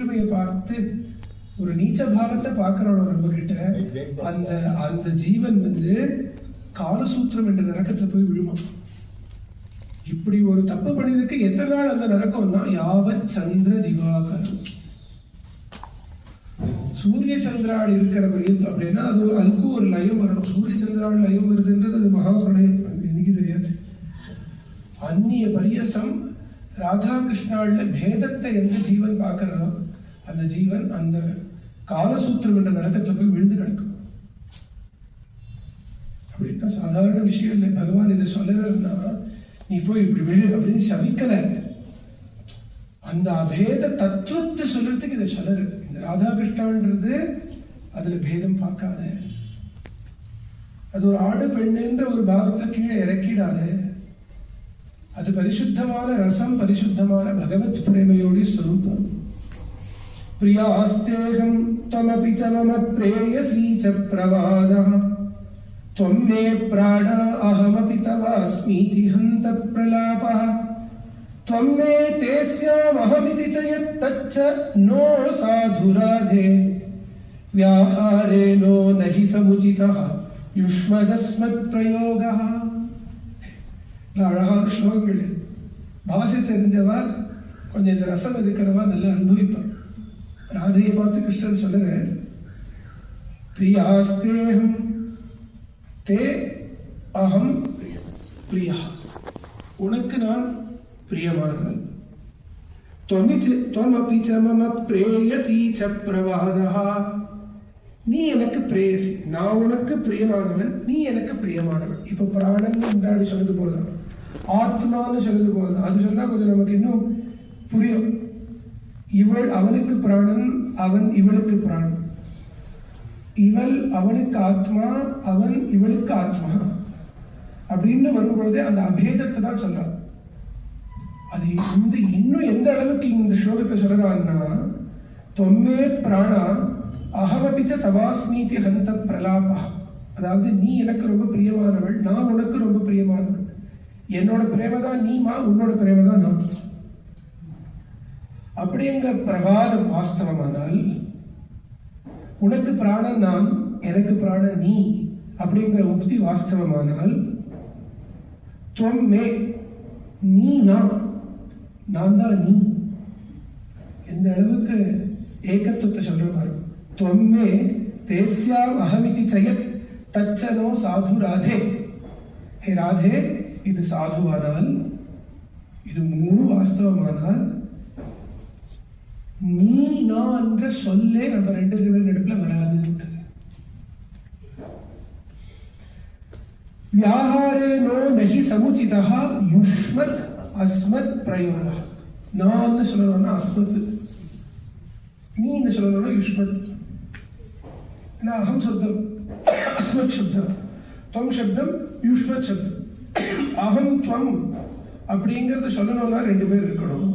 ஏழ்மையை பார்த்து ஒரு நீச்ச பாவத்தை பார்க்கிறோம் நம்ம கிட்ட. அந்த அந்த ஜீவன் காலசூத்திரம் என்ற நரக்கத்துல போய் விழுமா. இப்படி ஒரு தப்பு பண்ணிருக்கு. எத்தனை நாள் அந்த நரக்கம்னா யாவத் சந்திர திவாகரம், சூரிய சந்திராள் இருக்கிற பரியந்தம். அப்படின்னா அதுக்கும் ஒரு லயம் வரணும். சூரிய சந்திராள் லயம் வருதுன்றது அது மகாபிரளயம், இன்னைக்கு தெரியாது. அந்நிய பரியந்தம் ராதா கிருஷ்ணாள்ல பேதத்தை எந்த ஜீவன் பார்க்கிறதோ அந்த ஜீவன் அந்த காலசூத்திரம் என்ற நரக்கத்துல போய் விழுந்து கிடக்கும். அப்படின்னா சாதாரண விஷயம் இல்லை. பகவான் இதை சொல்லுறதுன்னா நீ போய் இப்படி விழு அப்படின்னு சபிக்கல. அந்த அபேத தத்துவத்தை சொல்றதுக்கு இதை சொல்லுற. இந்த ராதா கிருஷ்ணான்றது அதுல பேதம் பார்க்காத. அது ஒரு ஆடு பெண்ணுன்ற ஒரு பாவத்தை கீழே இறக்கிடாத. அது பரிசுத்தமான ரசம், பரிசுத்தமான பகவத் பிரேமையோடு ஸ்வரூபம். பிரியாஸ்தேகம் त्वमपि च मम प्रेयसी च प्रवादः त्वं मे प्राणा अहमपि तवास्मीति हन्त प्रलापः त्वं मे तेस्यामहमिति च यत्तच्च नो साधुराधे व्याहारेणो न हि समुचितः युष्मदस्मत्प्रयोगः. அழகான ஸ்லோகங்கள். பாஷை தெரிஞ்சவர் கொஞ்சம் இந்த ரசம் இருக்கிறவா நல்லா அனுபவிப்பார். ராதையை பார்த்து கிருஷ்ணன் சொல்லுற, பிரியாஸ்தேகம் தே அகம் பிரியா, உனக்கு நான் பிரியமானவன். त्वमपि च मम प्रेयसी च प्रवादः, நீ எனக்கு பிரேயசி, நான் உனக்கு பிரியமானவன், நீ எனக்கு பிரியமானவன். இப்போ பிராணன் முன்னாடி சொல்லுது போதுதான், ஆத்மான்னு சொல்லுது போதுதான். அது சொன்னா கொஞ்சம் நமக்கு இன்னும் புரியும். இவள் அவனுக்கு பிராணன், அவன் இவளுக்கு பிராணன். இவள் அவனுக்கு ஆத்மா, அவன் இவளுக்கு ஆத்மா அப்படின்னு வரும்பொழுதே அந்த அபேதத்தை தான் சொல்றான். அது இன்னும் எந்த அளவுக்கு இந்த ஸ்லோகத்தை சொல்றான்னா, தொம்மே பிராணா அகமபிச்ச தவாஸ்மீதி ஹந்த பிரலாபா, அதாவது நீ எனக்கு ரொம்ப பிரியமானவள், நான் உனக்கு ரொம்ப பிரியமானவள். என்னோட பிரேமதான் நீமா, உன்னோட பிரேமதான் நான். அப்படிங்கிற பிரவாதம் வாஸ்தவமானால், உனக்கு பிராணன் நான், எனக்கு பிராணன் நீ அப்படிங்கிற உக்தி வாஸ்தவமானால், துவம் மே, நீ நான், நான் தான் நீ. எந்த அளவுக்கு ஏகத்துவத்தை சொல்ற பாரு. துவம் மே தேஸ்யாம் அஹமிதி சயத் தச்சனோ சாது ராதே. ஹே ராதே, இது சாதுவானால், இது மூணு வாஸ்தவமானால், நீ நான் என்ற சொல்லே நம்ம ரெண்டு பேர் நடுப்புல வராது. வியாஹாரேனோ நஹி சமுச்சிதஹ யுஷ்மத் அஸ்மத் பிரயோகா. நான் சொல்லணும்னா அஸ்மத், நீ சொல்லணும்னா யுஷ்மத். அகம் சப்தம் அஸ்மத் சப்தம், துவம் சப்தம் யுஷ்மத் சப்தம். அகம் துவம் அப்படிங்கிறத சொல்லணும்னா ரெண்டு பேர் இருக்கணும்.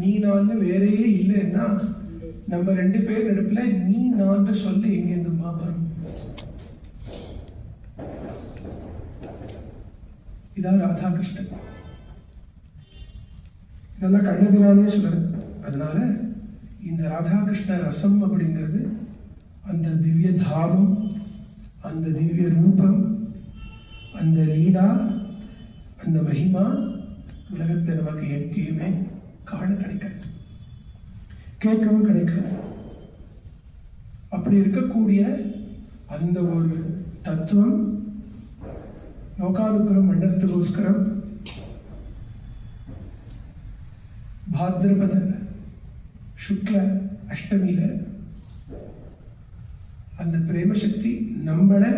நீ நான் வேறையே இல்லைன்னா நம்ம ரெண்டு பேர் நடுப்புல நீ நான் சொல்லி எங்கேருந்துமா வரும்? இதான் ராதா கிருஷ்ணன். இதெல்லாம் கண்ணபிரானே சொல்றது. அதனால இந்த ராதா கிருஷ்ண ரசம் அப்படிங்கிறது அந்த திவ்ய தாமம், அந்த திவ்ய ரூபம், அந்த லீலா, அந்த மகிமா உலகத்தில் நமக்கு எங்கேயுமே காண கிடைக்காது, கேட்கவும் கிடைக்காது. அப்படி இருக்கக்கூடிய அந்த ஒரு தத்துவம் லோகானுக்கிரம் மண்டலத்துக்கோஸ்கரம் பாத்ரபத சுக்ல அஷ்டமியில அந்த பிரேமசக்தி நம்மளை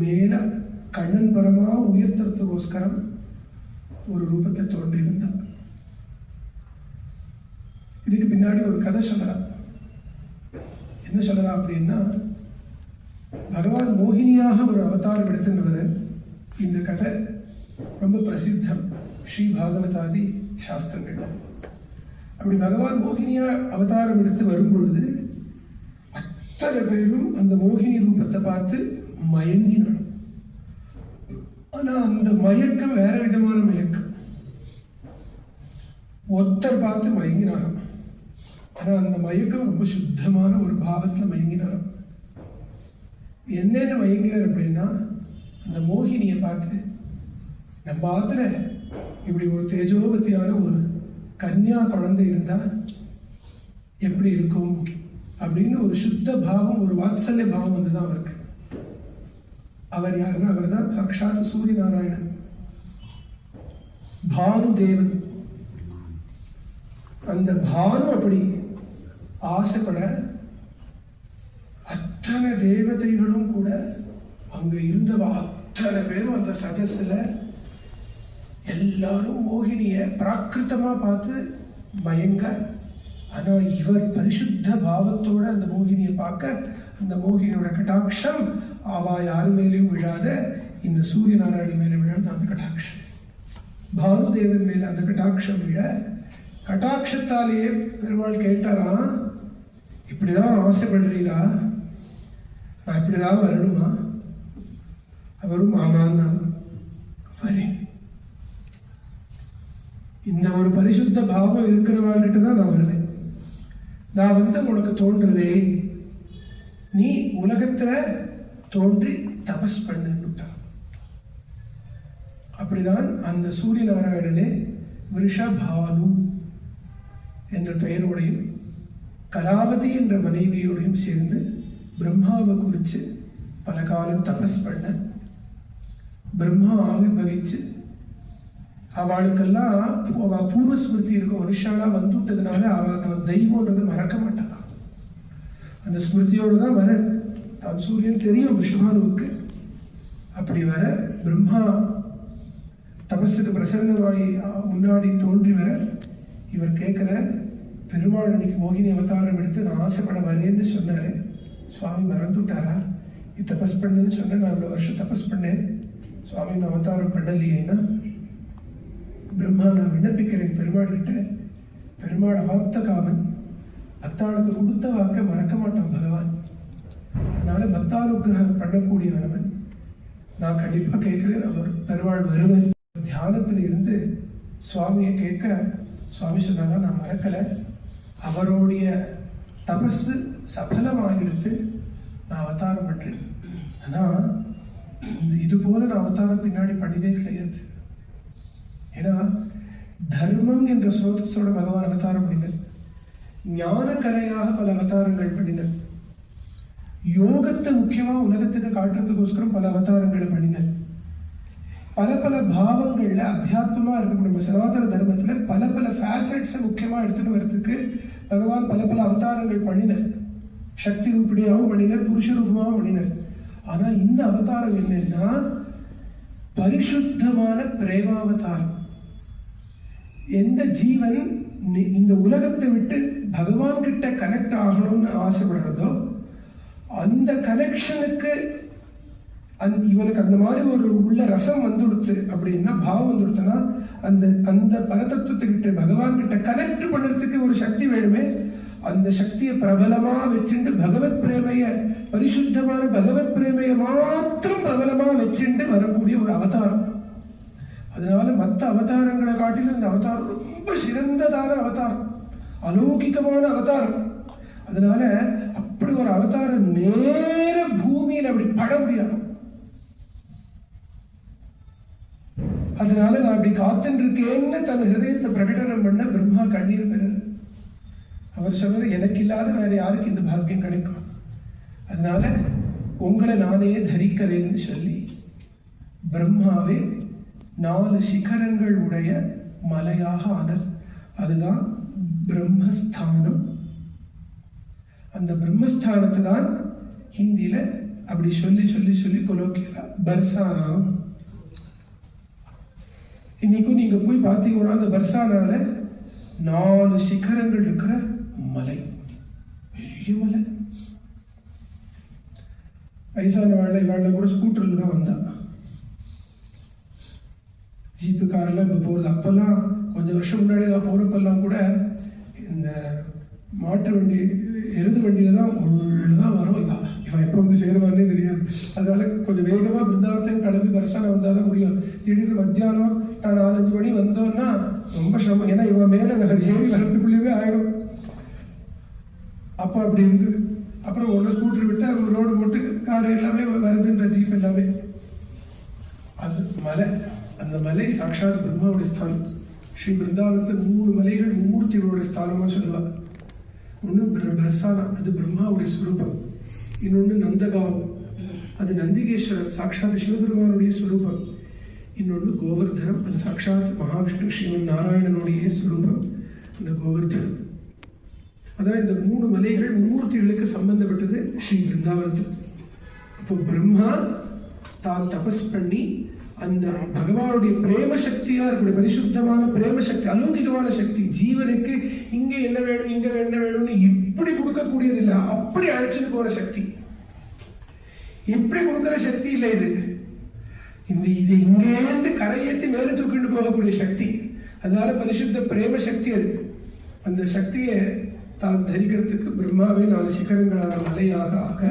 மேல கண்ணன் பரமா உயர்த்துறதுக்கோஸ்கரம் ஒரு ரூபத்தை தோன்றியிருந்தான். இதுக்கு பின்னாடி ஒரு கதை சொல்லலாம். என்ன சொல்லலாம் அப்படின்னா, பகவான் மோகினியாக ஒரு அவதாரம் எடுத்துன்னு இந்த கதை ரொம்ப பிரசித்தம் ஸ்ரீ பாகவதாதி சாஸ்திரங்கள். அப்படி பகவான் மோகினியா அவதாரம் எடுத்து வரும்பொழுது அத்தனை பேரும் அந்த மோகினி ரூபத்தை பார்த்து மயங்கினான். ஆனா அந்த மயக்கம் வேற விதமான மயக்கம். ஒருத்தர் பார்த்து மயங்கினாராம், ஆனா அந்த மயக்கம் ரொம்ப சுத்தமான ஒரு பாவத்துல மயங்கினார். என்னென்ன மயங்கினார் அப்படின்னா, அந்த மோகினியை பார்த்து நம்ம ஆத்துல இப்படி ஒரு தேஜோவதியான ஒரு கன்யா குழந்தை இருந்தா எப்படி இருக்கும் அப்படின்னு ஒரு சுத்த பாவம், ஒரு வாத்சல்ய பாவம் வந்துதான் அவருக்கு. அவர் யாருன்னா, அவர் தான் சாட்சாத் சூரிய நாராயணன், பானு தேவன். அந்த பானு அப்படி ஆசைப்பட அத்தனை தேவதைகளும் கூட அங்க இருந்தவா அத்தனை பேரும் அந்த சதஸ்ல எல்லாரும் மோகினிய பிராகிருத்தமா பார்த்து மயங்க. ஆனா இவர் பரிசுத்த பாவத்தோட அந்த மோகினியை பார்க்க, அந்த மோகினியோட கட்டாட்சம் அவா யாரு மேலேயும் விழாத இந்த சூரிய நாராயணன் மேல விழாத அந்த கட்டாட்சம், பானுதேவன் மேல அந்த கட்டாட்சம் விழ, கட்டாட்சத்தாலேயே பெருமாள் கேட்டாரா, இப்படிதான் ஆசைப்படுறீங்களா, நான் இப்படிதான் வரணுமா? அவரும் ஆமான்னா வரேன். இந்த ஒரு பரிசுத்த பாவம் இருக்கிறவான்ட்டு தான் நான் வருவேன். நான் உனக்கு தோன்றுறேன், நீ உலகத்துல தோன்றி தபஸ் பண்ணுட்டான். அப்படிதான் அந்த சூரிய நாராயணனே விருஷபானு என்ற பெயரோடையும் கலாவதி என்ற மனைவியோடையும் சேர்ந்து பிரம்மாவை குறித்து பல காலம் தபஸ் பண்ண, பிரம்மா ஆவிர்பவிச்சு அவளுக்கெல்லாம் அவ பூர்வ ஸ்மிருதி இருக்கும், மனுஷாலா வந்துட்டதுனால அவ தெய்வம்ன்றது மறக்க மாட்டான். அந்த ஸ்மிருதியோடு தான் வர தான் சூரியன் தெரியும் விஷ்ணுவானுவுக்கு. அப்படி வர பிரம்மா தபஸுக்கு பிரசன்னமாகி முன்னாடி தோன்றி வர இவர் கேட்கிற, பெருமாள் அன்னைக்கு மோகினி அவதாரம் எடுத்து நான் ஆசைப்பட வரேன்னு சொன்னாரு, சுவாமி மறந்துட்டாரா? இது தபஸ் பண்ணுன்னு சொன்னேன், நான் இவ்வளோ வருஷம் தபஸ் பண்ணேன், சுவாமி நான் அவதாரம் பண்ணலையேன்னா, பிரம்மா நான் விண்ணப்பிக்கிறேன் பெருமாள் கிட்ட. பெருமாள் அவாப்த காவன், பக்தாளுக்கு கொடுத்த வாக்க மறக்க மாட்டான் பகவான். அதனால பக்தானுக்கிரகம் பண்ணக்கூடியவன் நான் கண்டிப்பா கேட்கிறேன், அவர் பெருமாள் வருவன். தியானத்துல இருந்து சுவாமியை கேட்க, சுவாமி சொன்னாங்க நான் மறக்கல, அவருடைய தபஸ் சபலமாகிடுத்து, நான் அவதாரம் பண்றேன். ஆனா இது போல நான் அவதாரம் பின்னாடி பண்ணிதே கிடையாது. ஏன்னா தர்மம் என்ற ஸ்ரோதத்தோட பகவான் அவதாரம் பண்ணினார், ஞான கலையாக பல அவதாரங்கள் பண்ணினார், யோகத்தை முக்கியமா உலகத்துக்கு காட்டுறதுக்கோஸ்கரம் பல அவதாரங்கள் பண்ணினார். பல பல பாவங்கள்ல அத்தியாத்மமா இருக்கக்கூடிய நம்ம சனாதன தர்மத்துல பல பல ஃபேசட்ஸை முக்கியமா எடுத்துட்டு வரதுக்கு பகவான் பல பல அவதாரங்கள் பண்ணினார். சக்தி ரூபடியாகவும் பண்ணினார், புருஷ ரூபமாகவும் பண்ணினார். ஆனா இந்த அவதாரம் என்னன்னா பரிசுத்தமான பிரேமாவதாரம். எந்த ஜீவன் இந்த உலகத்தை விட்டு பகவான் கிட்ட கனெக்ட் ஆகணும்னு ஆசைப்படுறதோ அந்த கனெக்ஷனுக்கு இவனுக்கு அந்த மாதிரி ஒரு உள்ள ரசம் வந்துடுத்து அப்படின்னா, பாவம் வந்துடுத்துன்னா, அந்த அந்த பரதத்துவத்துக்கிட்ட பகவான் கிட்ட கனெக்ட் பண்ணுறதுக்கு ஒரு சக்தி வேணுமே. அந்த சக்தியை பிரபலமா வச்சுட்டு பகவத் பிரேமைய, பரிசுத்தமான பகவத் பிரேமைய மாத்திரம் பிரபலமா வச்சுட்டு வரக்கூடிய ஒரு அவதாரம். அதனால மற்ற அவதாரங்களை காட்டிலும் இந்த அவதாரம் ரொம்ப சிறந்ததான அவதாரம், அலௌகிகமான அவதாரம். அதனால அப்படி ஒரு அவதாரம் நேர பூமியில அப்படி பட முடியாது. அதனால நான் அப்படி காத்துட்டு இருக்கேன்னு தன் ஹிருதயத்தை பிரகடனம் பண்ண பிரம்மா கண்ணீர் பெறார். அவர் சொல்ற, எனக்கு இல்லாத வேற யாருக்கு இந்த பாக்கியம் கிடைக்கும்? அதனால உங்களை நானே தரிக்கிறேன்னு சொல்லி பிரம்மாவே 4 சிகரங்கள் உடைய மலையாக ஆனர். அதுதான் பிரம்மஸ்தானம். அந்த பிரம்மஸ்தானத்தை தான் ஹிந்தியில அப்படி சொல்லி சொல்லி சொல்லி கொலோக்கியலா பர்சானா. இன்னைக்கும் நீங்க போய் பார்த்தீங்கன்னா அந்த பர்சானால 4 சிகரங்கள் இருக்கிற மலை, பெரிய மலை. வயசான வாழ கூட ஸ்கூட்டர்ல தான் வந்தா, ஜீப்பு காரெல்லாம் இப்போ போகிறது. அப்போல்லாம் கொஞ்சம் வருஷம் முன்னாடி நான் போகிறப்பெல்லாம் கூட இந்த மாட்டு வண்டி, எருது வண்டியில தான் உள்ளதான் வரும். இவன் எப்போ வந்து சேருவார்னே தெரியாது. அதனால கொஞ்சம் வேகமாக பிருந்தாவத்தையும் கிளம்பி பர்சான வந்தால் தான் முடியும். திடீர்னு மத்தியானம் நான் 4-5 மணி வந்தோன்னா ரொம்ப சிரமம். ஏன்னா இவன் மேலே ஏறி வரத்துக்குள்ளேயே ஆயிடும். அப்போ அப்படி இருந்தது. அப்புறம் ஒன்று ஸ்கூட்டர் விட்டு ரோடு போட்டு கார் எல்லாமே வருதுன்ற ஜீப் எல்லாமே. அந்த மலை சாட்சாத் பிரம்மாவுடைய ஸ்தானம். ஸ்ரீ பிருந்தாவனத்தில் 3 மலைகள் மும்மூர்த்திகளுடைய ஸ்தானமாக சொல்லுவாங்க. ஒன்று பர்சானா, அது பிரம்மாவுடைய ஸ்வரூபம். இன்னொன்று நந்தகாவ், அது நந்திகேஸ்வரர் சாட்சாத் சிவபெருமானுடைய ஸ்வரூபம். இன்னொன்று கோவர்தனம், அது சாட்சாத் மகாவிஷ்ணு ஸ்ரீமன் நாராயணனுடைய ஸ்வரூபம், அந்த கோவர்தனம். அதான் இந்த 3 மலைகள் மும்மூர்த்திகளுக்கு சம்பந்தப்பட்டது ஸ்ரீ பிருந்தாவனத்தில். அப்போ பிரம்மா தான் தபஸ் பண்ணி அந்த பகவானுடைய பிரேம சக்தியா இருக்கக்கூடிய பரிசுத்தமான பிரேம சக்தி, அலௌகிகமான சக்தி, ஜீவனுக்கு இங்க என்ன வேணும் இங்க என்ன வேணும்னு இப்படி கொடுக்கக்கூடியது இல்லை, அப்படி அழைச்சிட்டு போற சக்தி. இப்படி கொடுக்கிற சக்தி இல்லை இது. இது இங்கேருந்து கரையேற்றி மேலே தூக்கிட்டு போகக்கூடிய சக்தி. அதனால பரிசுத்த பிரேம சக்தி அது. அந்த சக்தியை தான் தரிக்கிறதுக்கு பிரம்மாவே 4 சிகரங்களான மலையாக ஆக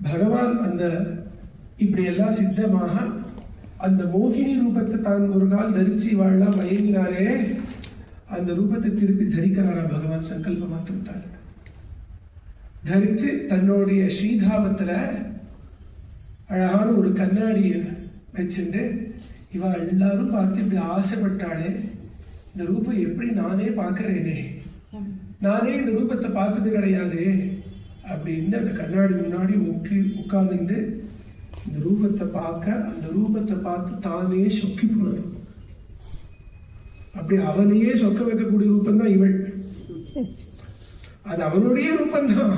பகவான் அந்த இப்படி எல்லாம் சித்தமாக அந்த மோகினி ரூபத்தை தான் ஒரு நாள் தரிச்சு வாழலாம் மயங்கினாலே அந்த ரூபத்தை திருப்பி தரிக்கிறாரா பகவான் சங்கல்ப மாத்திரத்தால். தரிச்சு தன்னுடைய ஸ்ரீதாபத்துல அழகான ஒரு கண்ணாடியை வச்சுட்டு இவ எல்லாரும் பார்த்து இப்படி ஆசைப்பட்டாலே இந்த ரூபம் எப்படி நானே பார்க்கிறேனே, நானே இந்த ரூபத்தை பார்த்தது கிடையாது அப்படின்னு அந்த கண்ணாடி முன்னாடி உட்கார்ந்துட்டு இந்த ரூபத்தை பார்க்க, அந்த ரூபத்தை பார்த்து தானே சொக்கி போனது. அப்படி அவனையே சொக்க வைக்கக்கூடிய ரூபம் தான் இவள். அது அவனுடைய ரூபந்தான்,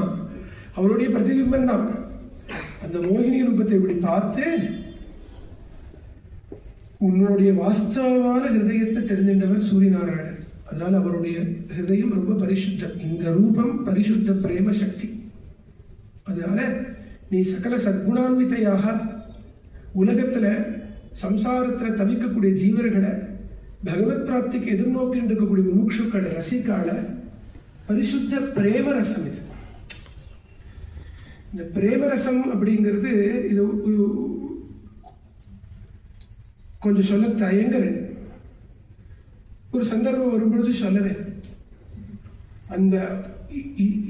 அவருடைய பிரதிபிம்பம் தான். அந்த மோகினி ரூபத்தை இப்படி பார்த்து உன்னுடைய வாஸ்தவமான ஹிருதயத்தை தெரிஞ்சின்றவர் சூரியநாராயணன். அதனால அவருடைய ஹிருதயம் ரொம்ப பரிசுத்தம். இந்த ரூபம் பரிசுத்த பிரேம சக்தி. அதனால நீ சகல சத்குணான்விதையாக உலகத்துல சம்சாரத்துல தவிக்கக்கூடிய ஜீவர்களை பகவத் பிராப்திக்கு எதிர்நோக்கி இருக்கக்கூடிய முமுட்சுக்களை ரசிக்கால பரிசுத்த பிரேமரசம் இது. இந்த பிரேமரசம் அப்படிங்கிறது இது கொஞ்சம் சொல்ல தயங்குறேன். ஒரு சந்தர்ப்பம் வரும்பொழுது சொல்லுறேன். அந்த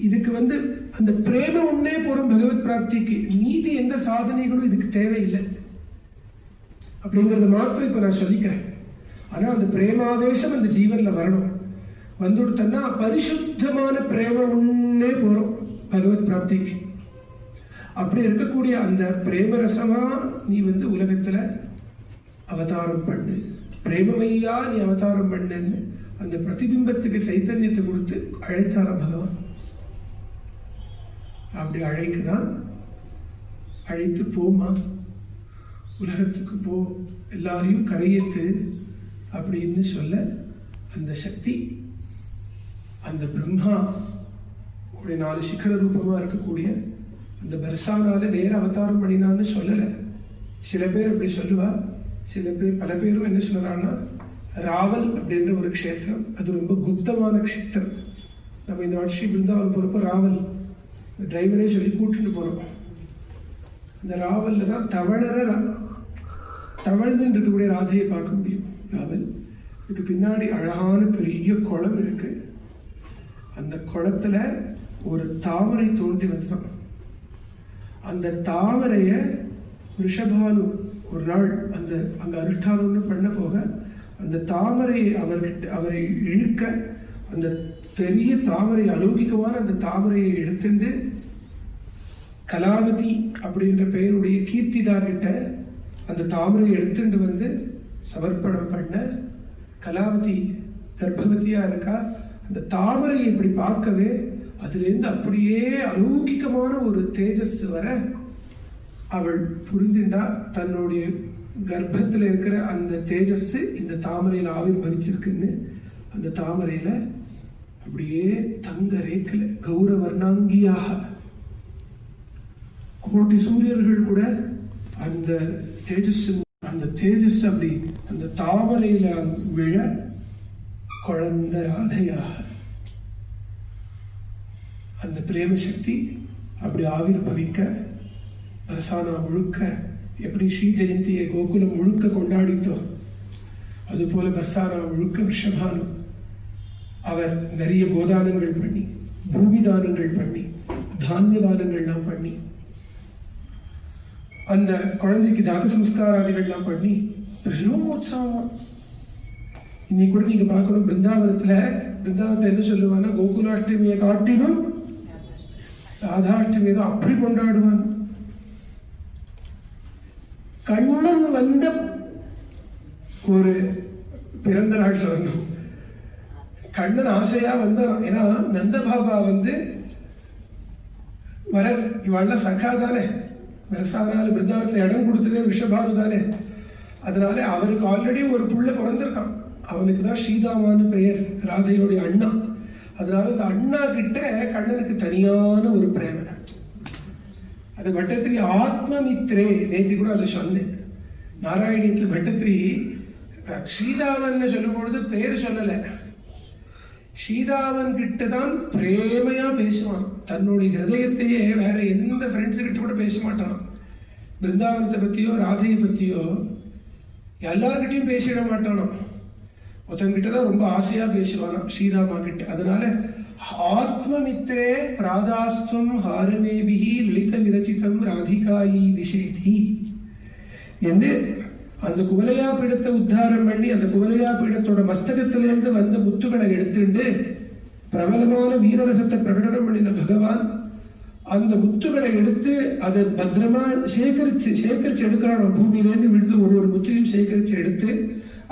இதுக்கு அந்த பிரேம உன்னே போறோம் பகவத் பிராப்திக்கு. மீதி எந்த சாதனைகளும் இதுக்கு தேவையில்லை அப்படிங்கறத மாத்திரம் இப்ப நான் சொல்லிக்கிறேன். ஆனா அந்த பிரேமாவேசம் அந்த ஜீவன்ல வரணும். வந்துடுத்தன்னா பரிசுத்தமான பிரேம உன்னே போறோம் பகவத் பிராப்திக்கு. அப்படி இருக்கக்கூடிய அந்த பிரேமரசமா நீ உலகத்துல அவதாரம் பண்ணு, பிரேமமையா நீ அவதாரம் பண்ணுன்னு அந்த பிரதிபிம்பத்துக்கு சைத்தன்யத்தை கொடுத்து அழைத்தார பகவான். அப்படி அழைக்குதான், அழைத்து போமா உலகத்துக்கு போ, எல்லாரையும் கரையேத்து அப்படின்னு சொல்ல அந்த சக்தி அந்த பிரம்மா உடைய 4 சிகர ரூபமா இருக்கக்கூடிய அந்த பர்சானால நேர அவதாரம் பண்ணினான்னு சொல்லலை. சில பேர் அப்படி சொல்லுவா, சில பேர் பல பேரும் என்ன சொல்றாங்கன்னா ராவல் அப்படின்ற ஒரு க்ஷேத்திரம், அது ரொம்ப குப்தமான க்ஷேத்திரம். நம்ம இந்த வருஷி பிருந்தாவன் போறப்போ ராவல் டிரைவரே சொல்லி கூட்டிட்டு போறோம். அந்த ராவல்ல தான் தவழ்ந்து இருக்கக்கூடிய ராதையை பார்க்க முடியும். ராவல் இதுக்கு பின்னாடி அழகான பெரிய குளம் இருக்கு. அந்த குளத்துல ஒரு தாமரை தோன்றி வந்தான். அந்த தாமரைய ரிஷபானு ஒரு நாள் அங்க அனுஷ்டானம்னு பண்ண போக அந்த தாமரையை அவரை இழுக்க அந்த பெரிய தாமரை அலௌகிகமான அந்த தாமரையை எடுத்துட்டு கலாவதி அப்படின்ற பெயருடைய கீர்த்திதா கிட்ட அந்த தாமரையை எடுத்துட்டு சமர்ப்பணம் பண்ண. கலாவதி கர்ப்பவதியா இருக்கா. அந்த தாமரையை இப்படி பார்க்கவே அதுலேருந்து அப்படியே அலௌகிகமான ஒரு தேஜஸ் வர அவள் புரிஞ்சுண்டா தன்னுடைய கர்ப்பத்தில் இருக்கிற அந்த தேஜஸ் இந்த தாமரையில் ஆவிர்வவிச்சிருக்குன்னு. அந்த தாமரையில அப்படியே தங்க ரேக்கில் கௌரவர்ணாங்கியாக கோட்டி சூரியர்கள் கூட அந்த தேஜஸ் அப்படி அந்த தாமரையில விழ குழந்தை ராதையாக அந்த பிரேம சக்தி அப்படி ஆவிர்வவிக்க பர்சானா முழுக்க எப்படி ஸ்ரீ ஜெயந்தியை கோகுலம் முழுக்க கொண்டாடித்தோ அதுபோல பர்சானா முழுக்க ரிஷபானு அவர் நிறைய கோதானங்கள் பண்ணி பூமி தானங்கள் பண்ணி, தானிய தானங்கள்லாம் பண்ணி, அந்த குழந்தைக்கு ஜாத சம்ஸ்காராதிகள்லாம் பண்ணி பெரும் உற்சாகம். இன்னைக்கு கூட நீங்க பார்க்கணும், பிருந்தாவனத்தை என்ன சொல்லுவாங்கன்னா, கோகுலாஷ்டமியை காட்டிலும் ராதாஷ்டமியை தான் அப்படி கொண்டாடுவாங்க. கண்ணன் வந்த ஒரு பிறந்த நாள் சொல்லணும். கண்ணன் ஆசையா வந்தான். ஏன்னா நந்த பாபா வர இவாள்லாம் சகா தானே, வரசாதனால பிருந்தாவனத்தில் இடம் கொடுத்ததே விஷபானு தானே. அதனால அவருக்கு ஆல்ரெடி ஒரு புள்ள பிறந்திருக்கான். அவனுக்கு தான் ஸ்ரீதாமான்னு பெயர், ராதையோடைய அண்ணா. அதனால அந்த அண்ணா கிட்ட கண்ணனுக்கு தனியான ஒரு பிரேம. அது பட்டத்திரி ஆத்மமித்ரே, நேற்று கூட அதை சொன்னேன். நாராயணியத்தில் பட்டத்திரி ஸ்ரீதாமன் சொல்லும் பொழுது பெயர் சொல்லலை, ஸ்ரீதாமன் கிட்ட தான் பிரேமையா பேசுவான். தன்னுடைய ஹிருதயத்தையே வேற எந்த ஃப்ரெண்ட்ஸ் கிட்ட கூட பேச மாட்டான். பிருந்தாவனத்தை பத்தியோ ராதையை பத்தியோ எல்லார்கிட்டையும் பேசிட மாட்டானோ, ஒருத்தங்கிட்ட தான் ரொம்ப ஆசையா பேசுவானா, ஸ்ரீதாமா கிட்ட. அதனால ஆத்மமித்ரே பிராதாஸ்துவம் ஹாரமேபிஹி லலித விரச்சிதம் ராதிகாயி திசேதி என்று அந்த குவலையா பீடத்தை உத்தாரம் பண்ணி, அந்த குவலையா பீடத்தோட மஸ்தகத்திலேருந்து வந்த முத்துக்களை எடுத்துட்டு பிரபலமான வீரரசத்தை பிரகடனம் பண்ணின பகவான் அந்த முத்துக்களை எடுத்து அதை பத்திரமா சேகரிச்சு எடுக்கிறான். பூமியிலேருந்து விழுந்து ஒரு முத்தையும் சேகரிச்சு எடுத்து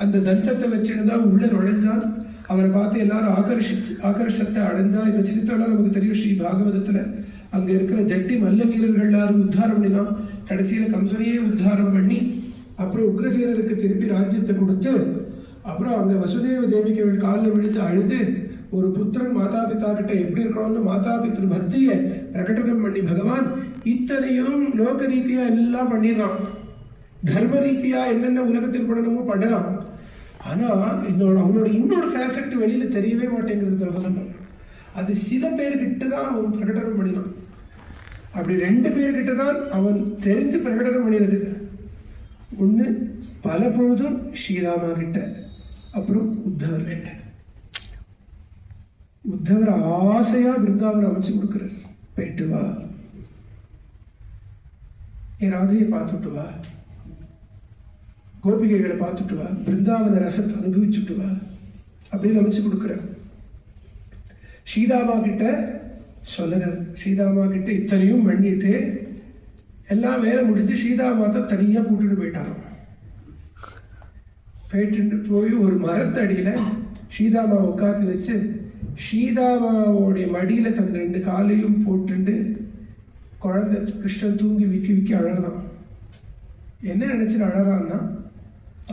அந்த தர்சத்தை வச்சுதான் உள்ள நுழைஞ்சான். அவரை பார்த்து எல்லாரும் ஆகர்ஷத்தை அடைஞ்சா. இந்த சரித்திரம் நமக்கு தெரியும். ஸ்ரீ பாகவதத்துல அங்க இருக்கிற ஜட்டி மல்ல வீரர்கள் எல்லாரும் உத்தாரம் பண்ணினான். கடைசியில கம்சனையே உத்தாரம் பண்ணி அப்புறம் உக்ரசேனருக்கு திருப்பி ராஜ்யத்தை கொடுத்து அப்புறம் அந்த வசுதேவ தேவிக்கு காலில் விழுத்து அழுது ஒரு புத்திரன் மாதா பிதா கிட்ட எப்படி இருக்கணும்னு மாதா பித்ரு பக்தியை பிரகடனம் பண்ணி பகவான் இத்தனையும் லோக ரீதியா எல்லாம் பண்ணிடலாம், தர்ம ரீதியா என்னென்ன உலகத்துக்கு பண்ணணுமோ பண்ணலாம். ஆனா அவனோட இன்னொரு ஃபேசக்ட் வெளியில தெரியவே மாட்டேங்கிறது பிரபலம். அது சில பேர்கிட்ட தான் அவன் பிரகடனம் பண்ணினான். அப்படி 2 பேர்கிட்ட தான் அவன் தெரிந்து பிரகடனம் பண்ணினது. ஒண்ணு பல பொழுதும் ஸ்ரீராமா கிட்ட, அப்புறம் உத்தவர் கிட்ட. உத்தவர் ஆசையா பிருந்தாவன் அமைச்சு கொடுக்கிறார். போயிட்டு வா, என் ராதையை பார்த்துட்டு வா, கோபிகைகளை பார்த்துட்டு வா, பிருந்தாவன ரசத்தை அனுபவிச்சுட்டு வா அப்படின்னு அமைச்சு கொடுக்கிறார். ஸ்ரீதாமா கிட்ட சொல்லுறார். ஸ்ரீதாமா கிட்ட இத்தனையும் பண்ணிட்டு எல்லாம் வேலை முடிஞ்சு ஸ்ரீதாமா தான் தனியா கூட்டிட்டு போயிட்டாராம். போய் ஒரு மரத்தடியில ஸ்ரீதாமா உட்காந்து வச்சு ஸ்ரீதாமாவோடைய மடியில தன் 2 காலையும் போட்டுண்டு குழந்தை கிருஷ்ணன் தூங்கி விக்கி அழறான். என்ன நினைச்சு அழறான்னா,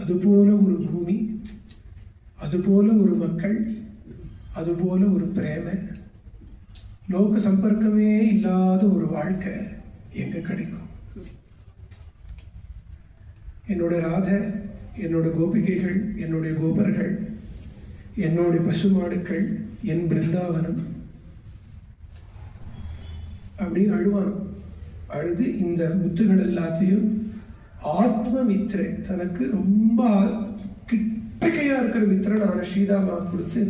அது போல ஒரு பூமி, அது போல ஒரு மக்கள், அது போல ஒரு பிரேம, லோக சம்பர்க்கமே இல்லாத ஒரு வாழ்க்கை எங்க கிடைக்கும்? என்னோட ராதை, என்னோட கோபிகைகள், என்னுடைய கோபர்கள், என்னுடைய பசுமாடுக்கள், என் பிருந்தாவனம் அப்படின்னு அழுவான். அழுது இந்த முத்துகள் எல்லாத்தையும் ஆத்ம மித்ரை, தனக்கு ரொம்ப கிட்டகையா இருக்கிற மித்திரனான ஸ்ரீதாமா கொடுத்து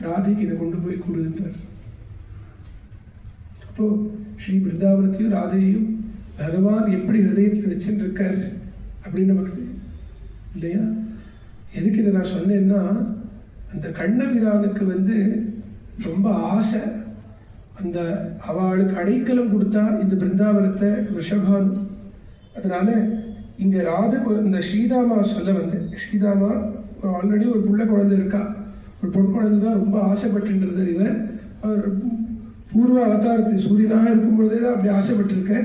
ராதைக்கு இதை கொண்டு போய் கொடுன்றார். அப்போ ஸ்ரீ பிருந்தாவனத்தையும் ராதையையும் பகவான் எப்படி ஹிருதயத்தில் வச்சுட்டு இருக்கார் அப்படின்னு நமக்கு இல்லையா? எதுக்கு இதை நான் சொன்னேன்னா, அந்த கண்ணபிரானுக்கு ரொம்ப ஆசை. அந்த அவளுக்கு அடைக்கலம் கொடுத்தா இந்த பிருந்தாவனத்தை ரிஷபானு. அதனால இங்க ராதை இந்த ஸ்ரீதாமா சொல்ல ஸ்ரீதாமா ஆல்ரெடி ஒரு புள்ள குழந்தை இருக்கா, ஒரு பொன் குழந்தை தான் ரொம்ப ஆசைப்பட்டு இவர். அவர் பூர்வ அவதாரத்தில் சூரியனாக இருக்கும் பொழுதே தான் அப்படி ஆசைப்பட்டிருக்க.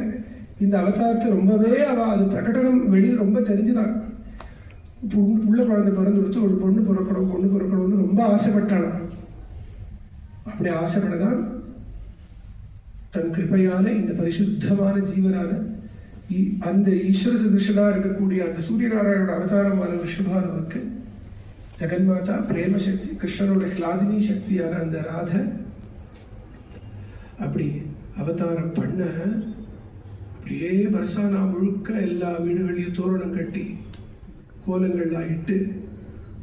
இந்த அவதாரத்தை ரொம்பவே அது பிரகடனம் வெளியில் ரொம்ப தெரிஞ்சுதான். உள்ள குழந்தை பிறந்து கொடுத்து ஒரு பொண்ணு பிறக்கணும்னு ரொம்ப ஆசைப்பட்டானா. அப்படி ஆசைப்படதான் தன் கிருப்பையால இந்த பரிசுத்தமான ஜீவனான அந்த ஈஸ்வர சதிருஷனா இருக்கக்கூடிய அந்த சூரியநாராயணோட அவதாரமான ரிஷபானுவுக்கு ஜெகன்மாதா பிரேம சக்தி, கிருஷ்ணனோட கிளாதினி சக்தியான அந்த ராதை அப்படி அவதாரம் பண்ண, அப்படியே பர்சானா முழுக்க எல்லா வீடுகளையும் தோரணம் கட்டி கோலங்கள்லாம் இட்டு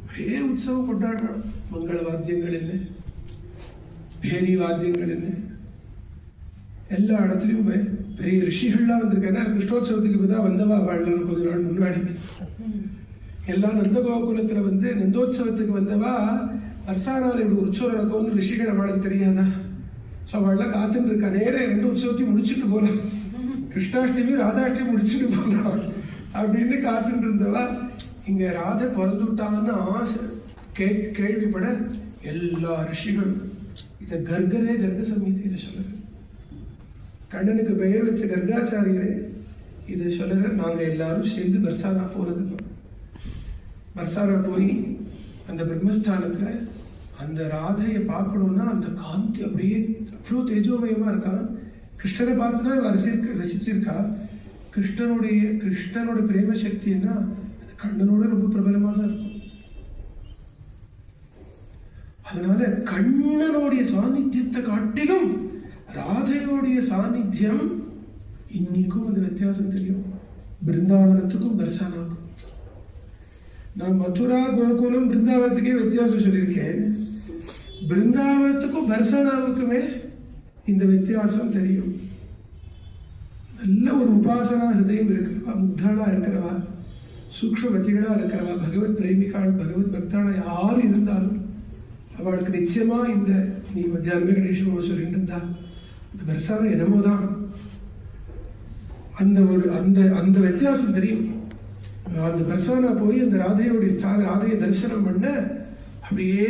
அப்படியே உற்சவம் கொண்டாடுறான். மங்கள வாத்தியங்கள் இல்லை, பேரி வாத்தியங்கள் என்ன எல்லா இடத்துலையும் பெரிய ரிஷிகள்லாம் வந்திருக்கேன். கிருஷ்ணோத்சவத்துக்கு தான் வந்தவா வாழ்லாம் கொஞ்ச நாள் முன்னாடி எல்லாம் நந்தகோகுலத்தில் நந்தோத்சவத்துக்கு வந்தவா வருஷானார் இப்படி உற்சவம் நடக்கும்னு ரிஷிகள் அவளுக்கு தெரியாதா? ஸோ அவள்லாம் காத்துட்டு இருக்கா. நேரம் 2 உற்சவத்தையும் முடிச்சுட்டு போகலாம், கிருஷ்ணாஷ்டமி ராதாஷ்டமி முடிச்சுட்டு போகலாம் அப்படின்னு காத்துட்டு இருந்தவா இங்கே ராதை பிறந்துட்டான்னு ஆசை கேள்விப்பட எல்லா ரிஷிகளும் இதை கர்க சமீதியில் சொல்லுது. கண்ணனுக்கு பெயர் வச்ச கர்காச்சாரியரே இதை சொல்லுற. நாங்கள் எல்லாரும் சேர்ந்து பர்சானா போகிறது. பர்சானா போய் அந்த பிரம்மஸ்தானத்தில் அந்த ராதையை பார்க்கணும்னா அந்த காந்தி அப்படியே அவ்வளோ தேஜோமயமாக இருக்கா. கிருஷ்ணரை பார்த்து தான் ரசிச்சிருக்கா. கிருஷ்ணனோட பிரேம சக்தின்னா அது கண்ணனோட ரொம்ப பிரபலமாக தான் இருக்கும். அதனால கண்ணனுடைய சாநித்தியத்தை காட்டிலும் ராதையோடைய சாநித்தியம் இன்னைக்கும் அந்த வித்தியாசம் தெரியும். பிருந்தாவனத்துக்கும் பர்சானாவுக்கும். நான் மதுரா கோகுலம் பிருந்தாவனத்துக்கே வித்தியாசம் சொல்லியிருக்கேன். பிருந்தாவனத்துக்கும் பர்சானாவுக்குமே இந்த வித்தியாசம் தெரியும். நல்ல ஒரு உபாசனா ஹிருதயம் இருக்கிறவா, முக்தாளா இருக்கிறவா, சூக்ஷ்மவதிகளா இருக்கிறவா, பகவத் பிரேமிகாள் பகவத் பக்தாளா யார் இருந்தாலும் அவளுக்கு நிச்சயமா இந்த நீ மத்தியானமே கணேசமா சொல்லிட்டு இருந்தா இந்த பர்சானா என்னமோ தான் அந்த வித்தியாசம் தெரியும். அந்த பர்சானா போய் அந்த ராதையை தரிசனம் பண்ண அப்படியே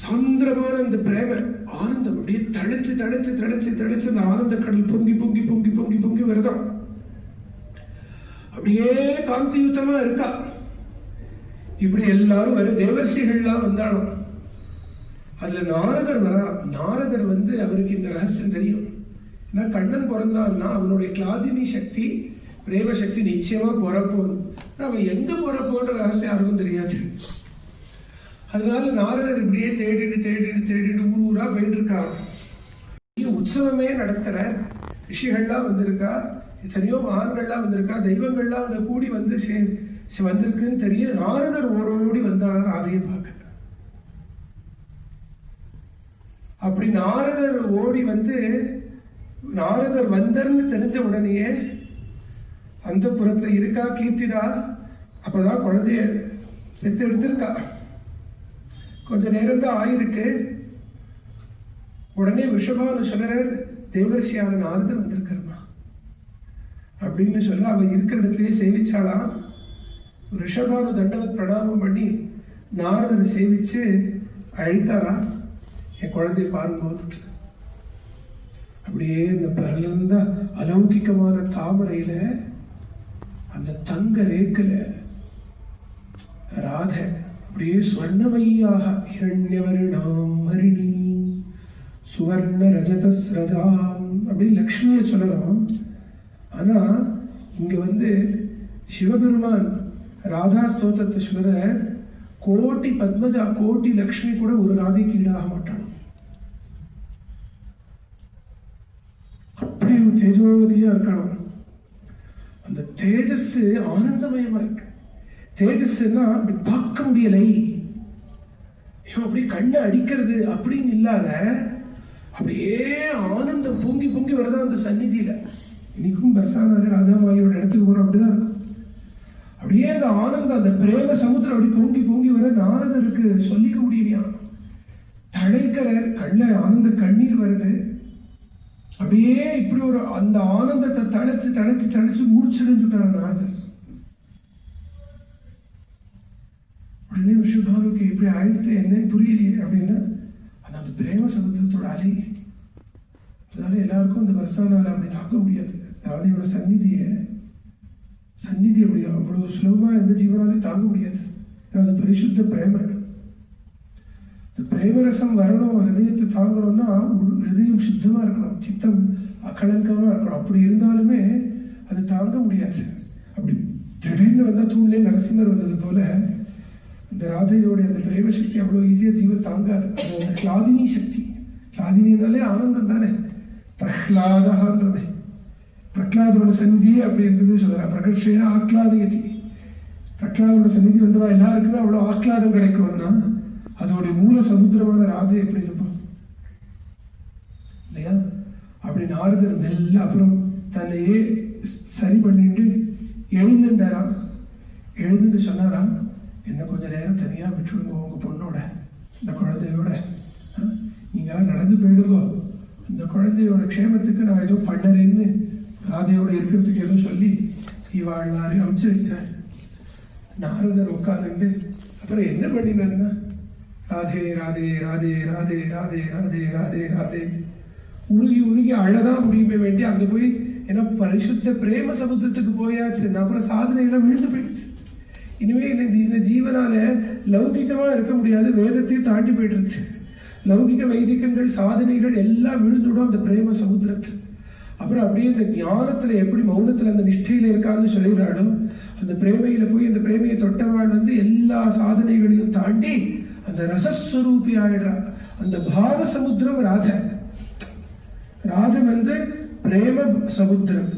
சாந்திரமான அந்த பிரேம ஆனந்தம் அப்படியே தழைச்சு தழைச்சு தழைச்சு தழைச்சு அந்த ஆனந்த கடல் பொங்கி பொங்கி பொங்கி பொங்கி பொங்கி வருதான். அப்படியே காந்தியுத்தமா இருக்கா. இப்படி எல்லாரும் வர தேவர்ஷிகள்லாம் வந்தாலும் அதுல நாரதர் வரா. நாரதர் அவருக்கு இந்த ரகசியம் தெரியும். ஏன்னா கண்ணன் பிறந்தான்னா அவனுடைய கிளாதினி சக்தி பிரேம சக்தி நிச்சயமா பிறப்போம். அவன் எங்க பிறப்போன்ற ரகசியம் யாருக்கும் தெரியாது. அதனால நாரதர் இப்படியே தேடிட்டு ஊரா போயிட்டு இருக்கான். உற்சவமே நடத்துற ரிஷிகள்லாம் வந்திருக்கா, எத்தனையோ மகான்கள்லாம் வந்திருக்கா, தெய்வங்கள்லாம் கூடி வந்திருக்குன்னு தெரிய நாரதர் ஓடி வந்தார் ராதையை பார்க்க. அப்படி நாரதர் ஓடி நாரதர் வந்தர்னு தெரிஞ்ச உடனேயே அந்த புறத்துல இருக்கா கீர்த்திதா. அப்பதான் குழந்தைய பெற்று எடுத்திருக்கா. கொஞ்ச நேரம் தான் ஆயிருக்கு. உடனே விஷபானு சொல்றார், தேவர்ஷியாக நாரதர் வந்திருக்கிறமா அப்படின்னு சொல்ல அவ இருக்கிற இடத்துலயே சேவிச்சாலாம். ரிஷபானு தண்டவத் பிரணாமம் பண்ணி நாரதரை சேவிச்சு அழைத்தாரா, என் குழந்தைய பாருங்க. அப்படியே இந்த பரலந்த அலௌகிகமான தாமரையில அந்த தங்க ரேக்குல ராதை அப்படியே ஸ்வர்ணமய்யாக ஹிரண்யவர்ணாம் ஹரிணி சுவர்ண ரஜதஸ்ரஜாம் அப்படின்னு லக்ஷ்மியை சொல்லலாம். ஆனா இங்க சிவபெருமான் ராதா ஸ்தோத்திரத்தை சொல்ற கோட்டி பத்மஜா கோட்டி லக்ஷ்மி கூட ஒரு ராதைக்கு ஈடாக மாட்டான். அப்படி ஒரு தேஜோவதியா இருக்கணும். அந்த தேஜஸ் ஆனந்தமயமா இருக்கு. தேஜஸ்னா அப்படி பார்க்க முடியலை, அப்படி கண்ணை அடிக்கிறது அப்படின்னு இல்லாத அப்படியே ஆனந்தம் பொங்கி பொங்கி வரதா அந்த சந்நிதியில. இன்னைக்கும் பர்சானாரு ராதாமாயோட இடத்துக்கு போறோம் அப்படிதான் இருக்கும். அப்படியே அந்த ஆனந்தம் அந்த பிரேம சமுத்திரம் அப்படி பொங்கி பொங்கி வர நாரதருக்கு சொல்லிக்க முடியலையா. தழைக்கிற கண்ண ஆனந்த கண்ணீர் வருது. அப்படியே இப்படி ஒரு அந்த ஆனந்தத்தை தழைச்சு தழைச்சு தழைச்சு மூர்ச்சிடுட்டார் நாரதர். உடனே விஷபானுக்கு எப்படி ஆயிடுத்து என்னன்னு புரியலையே அப்படின்னா அந்த பிரேம சமுத்திரத்தோட அலை. அதனால எல்லாருக்கும் அந்த பர்சானால அப்படி தாக்க முடியாது. ராதையோட சந்நிதி அப்படி அவ்வளவு சுலபமா எந்த ஜீவனாலையும் தாங்க முடியாது. அது பரிசுத்த பிரேம. இந்த பிரேமரசம் வரணும், ஹிருதயத்தை தாங்கணும்னா ஹிருதயம் சுத்தமா இருக்கணும், சித்தம் அகலங்கமா இருக்கணும். அப்படி இருந்தாலுமே அது தாங்க முடியாது. அப்படி திடீர்னு வந்தா தூண்லேயே நரசிம்மர் வந்தது போல இந்த ராதையோடைய அந்த பிரேம சக்தி அவ்வளோ ஈஸியாக ஜீவன் தாங்காது. அது அந்த கிளாதினி சக்தி. கிளாதினாலே ஆனந்தம் தானே. பிரஹ்லாதே பிரஹ்லாதோட சந்நிதி அப்படி இருந்தது சொல்றான். பிரகட்சேன ஆக்லாதயதி. பிரஹ்லாதோட சந்நிதி வந்தவா எல்லாருக்குமே அவ்வளோ ஆக்லாதம் கிடைக்கும்னா அதோடைய மூல சமுத்திரமான ராதை எப்படி இருப்பான் இல்லையா? அப்படி நாரதர் மெல்ல அப்புறம் தன்னையே சரி பண்ணிட்டு எழுந்துட்டாராம். எழுந்துட்டு சொன்னாராம், என்ன கொஞ்ச நேரம் தனியா விட்டுருங்க உங்க பொண்ணோட, இந்த குழந்தையோட, நீங்களாம் நடந்து போயிடுங்கோ, இந்த குழந்தையோட க்ஷேமத்துக்கு நான் ஏதோ பண்ணறேன்னு ராதையோட இருக்கிறதுக்கு ஏதோ சொல்லி இவாழ்னாரு அமுச்சு வச்சேன். நாரதர் உட்காந்துட்டு அப்புறம் என்ன பண்ணினாருன்னா, ராதே ராதே ராதே ராதே ராதே ராதே ராதே ராதே உருகி உருகி அழதான் முடியுமே வேண்டி அங்க போய், ஏன்னா பரிசுத்த பிரேம சமுத்திரத்துக்கு போயாச்சு. அப்புறம் சாதனையெல்லாம் விழுந்து போயிடுச்சு. இனிமே இந்த ஜீவனால லௌகிகமா இருக்க முடியாது, வேதத்தையும் தாண்டி போயிடுச்சு. லௌகிக வைதிகங்கள் சாதனைகள் எல்லாம் விழுந்துடும் அந்த பிரேம சமுத்திரத்தில். அப்புறம் அப்படியே இந்த ஞானத்துல எப்படி மௌனத்துல அந்த நிஷ்டையில இருக்கான்னு சொல்லிடுறாளோ, அந்த பிரேமையில போய் அந்த பிரேமையை தொட்டவாள் எல்லா சாதனைகளையும் தாண்டி அந்த ரசஸ்வரூபி ஆயிடுறா. அந்த பாவ சமுத்திரம் ராதை. ராதை பிரேம சமுத்திரம்,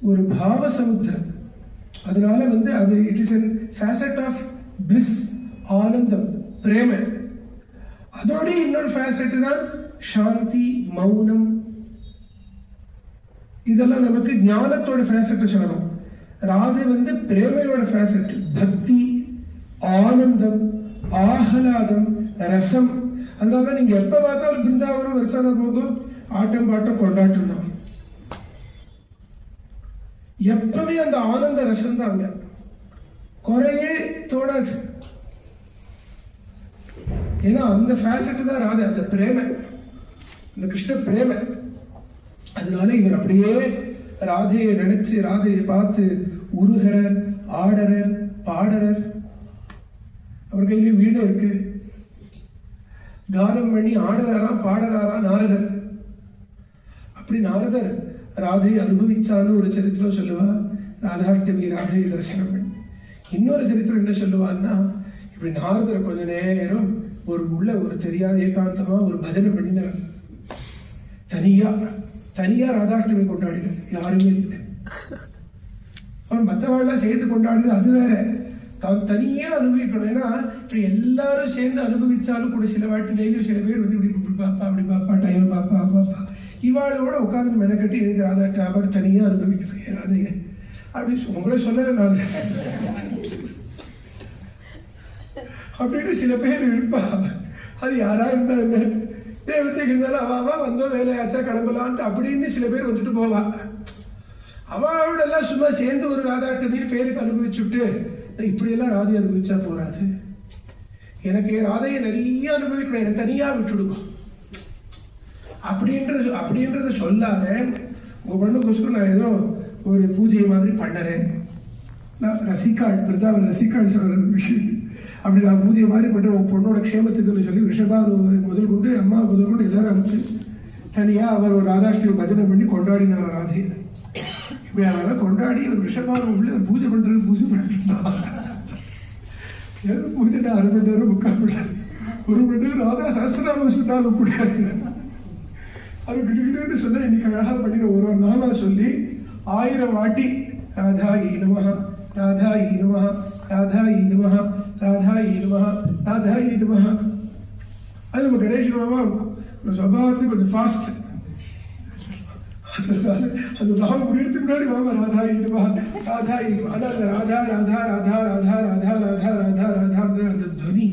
ஒரு பாவ சமுத்திரம். அதனால அது it is an facet of bliss, ஆனந்தம், பிரேம. அதோட இன்னொரு ஃபேசட் தான் சாந்தி, மௌனம். இதெல்லாம் நமக்கு ஞானத்தோட ஃபேசட் சொல்லணும். ராதை பிரேமையோட ஃபேசட், பக்தி, ஆனந்தம், ஆஹ்லாதம், ரசம். அதனால நீங்க எப்ப பார்த்தாலும் பிருந்தாவனம் வருஷம் போகும் ஆட்டம் பாட்டம் கொண்டாட்டம் தான். எப்பவுமே அந்த ஆனந்த ரசம் தாங்க, குறையே தோடாது. ஏன்னா அந்த ஃபேசட் தான் ராதை, அந்த பிரேம, அந்த கிருஷ்ண பிரேம. அதனால இவர் அப்படியே ராதையை நினைச்சு ராதையை பார்த்து உருகரர், ஆடரர், பாடரர். அவர் கையில வீடு இருக்கு, கானம் பண்ணி ஆடறாரா பாடறாரா நாரதர். அப்படி நாரதர் ராதையை அனுபவிச்சான்னு ஒரு சரித்திரம் சொல்லுவா. ராதாஷ்டமி ராதையை தரிசனம் பண்ணி. இன்னொரு சரித்திரம் என்ன சொல்லுவான்னா, இப்படி நாரதர் கொஞ்ச நேரம் ஒரு தெரியாத ஏகாந்தமா ஒரு பஜனை பண்ணினார். தனியா ராதாஷ்டமி கொண்டாடினார், யாருமே இல்லை. அவன் மற்றவாழ்லாம் சேர்த்து கொண்டாடினது அது வேற, தான் தனியா அனுபவிக்கணும். ஏன்னா இப்படி எல்லாரும் சேர்ந்து அனுபவிச்சாலும் கூட சில வாட்டி டெய்லியும் சில பேர் இப்படி பாப்பா அப்படி பாப்பா டைம் பாப்பா பாப்பா இவாளோட உட்காந்து மெனக்கட்டி எனக்கு ராதாஷ்டமி தனியா அனுபவிக்கிறேன் ராதைய அப்படி உங்களை சொல்லல நான் அப்படின்னு சில பேர் இருப்பா. அது யாரா இருந்தா என்ன, தேவத்தைக்கு இருந்தாலும் அவாவா வந்தோ வேலையாச்சா கிளம்பலான்ட்டு அப்படின்னு சில பேர் வந்துட்டு போவா. அவளோட எல்லாம் சும்மா சேர்ந்து ஒரு ராதாஷ்டமி பேருக்கு அனுபவிச்சுட்டு இப்படியெல்லாம் ராதை அனுபவிச்சா போறாது. எனக்கு ராதையை நிறைய அனுபவிக்கணும், எனக்கு தனியா விட்டுடுக்கும் அப்படின்றத சொல்லாத. உங்க பொண்ணுக்கோசரம் நான் ஏதோ ஒரு பூஜை மாதிரி பண்ணறேன். நான் ரசிகாள் பிரதாப் ரசிகாள் சொல்ற விஷயம். அப்படி நான் பூஜை மாதிரி பண்ற உன் பொண்ணோட க்ஷேமத்துக்குன்னு சொல்லி ரிஷபா முதல் கொண்டு அம்மா முதல் கொண்டு எல்லாரும் அமைச்சு தனியா அவர் ஒரு ராதாஷ்டமி பஜனை பண்ணி கொண்டாடினார் ராதையை. இப்படி அவரை கொண்டாடி ஒரு ரிஷபான உள்ள பூஜை பண்றது பூஜை பண்ணிட்டு பூஜை 6 மணி நேரம் 3/4 மணி நேரம் 1 மணி நேரம் ராதா சஹஸ்ரநாமம் சொன்னாலும் முடியாது. அது கிட்ட சொன்னா இன்னைக்கு அழகா பண்ணின ஒரு நாமா சொல்லி 1000 வாட்டி ராதாயி நமஹ ராதாயி நமஹ ராதாயி நமஹ ராதாயி நமஹ ராதாயி நமஹ. அது நம்ம கணேஷ் மாமா சபாவத்துக்கு கொஞ்சம் ஃபாஸ்ட். அந்த நாம முடியறதுக்கு முன்னாடி மாமா ராதாயி நமஹ ராதாயி நமஹ. அதான் ராதா ராதா ராதா ராதா ராதா ராதா ராதா ராதா அந்த துவனி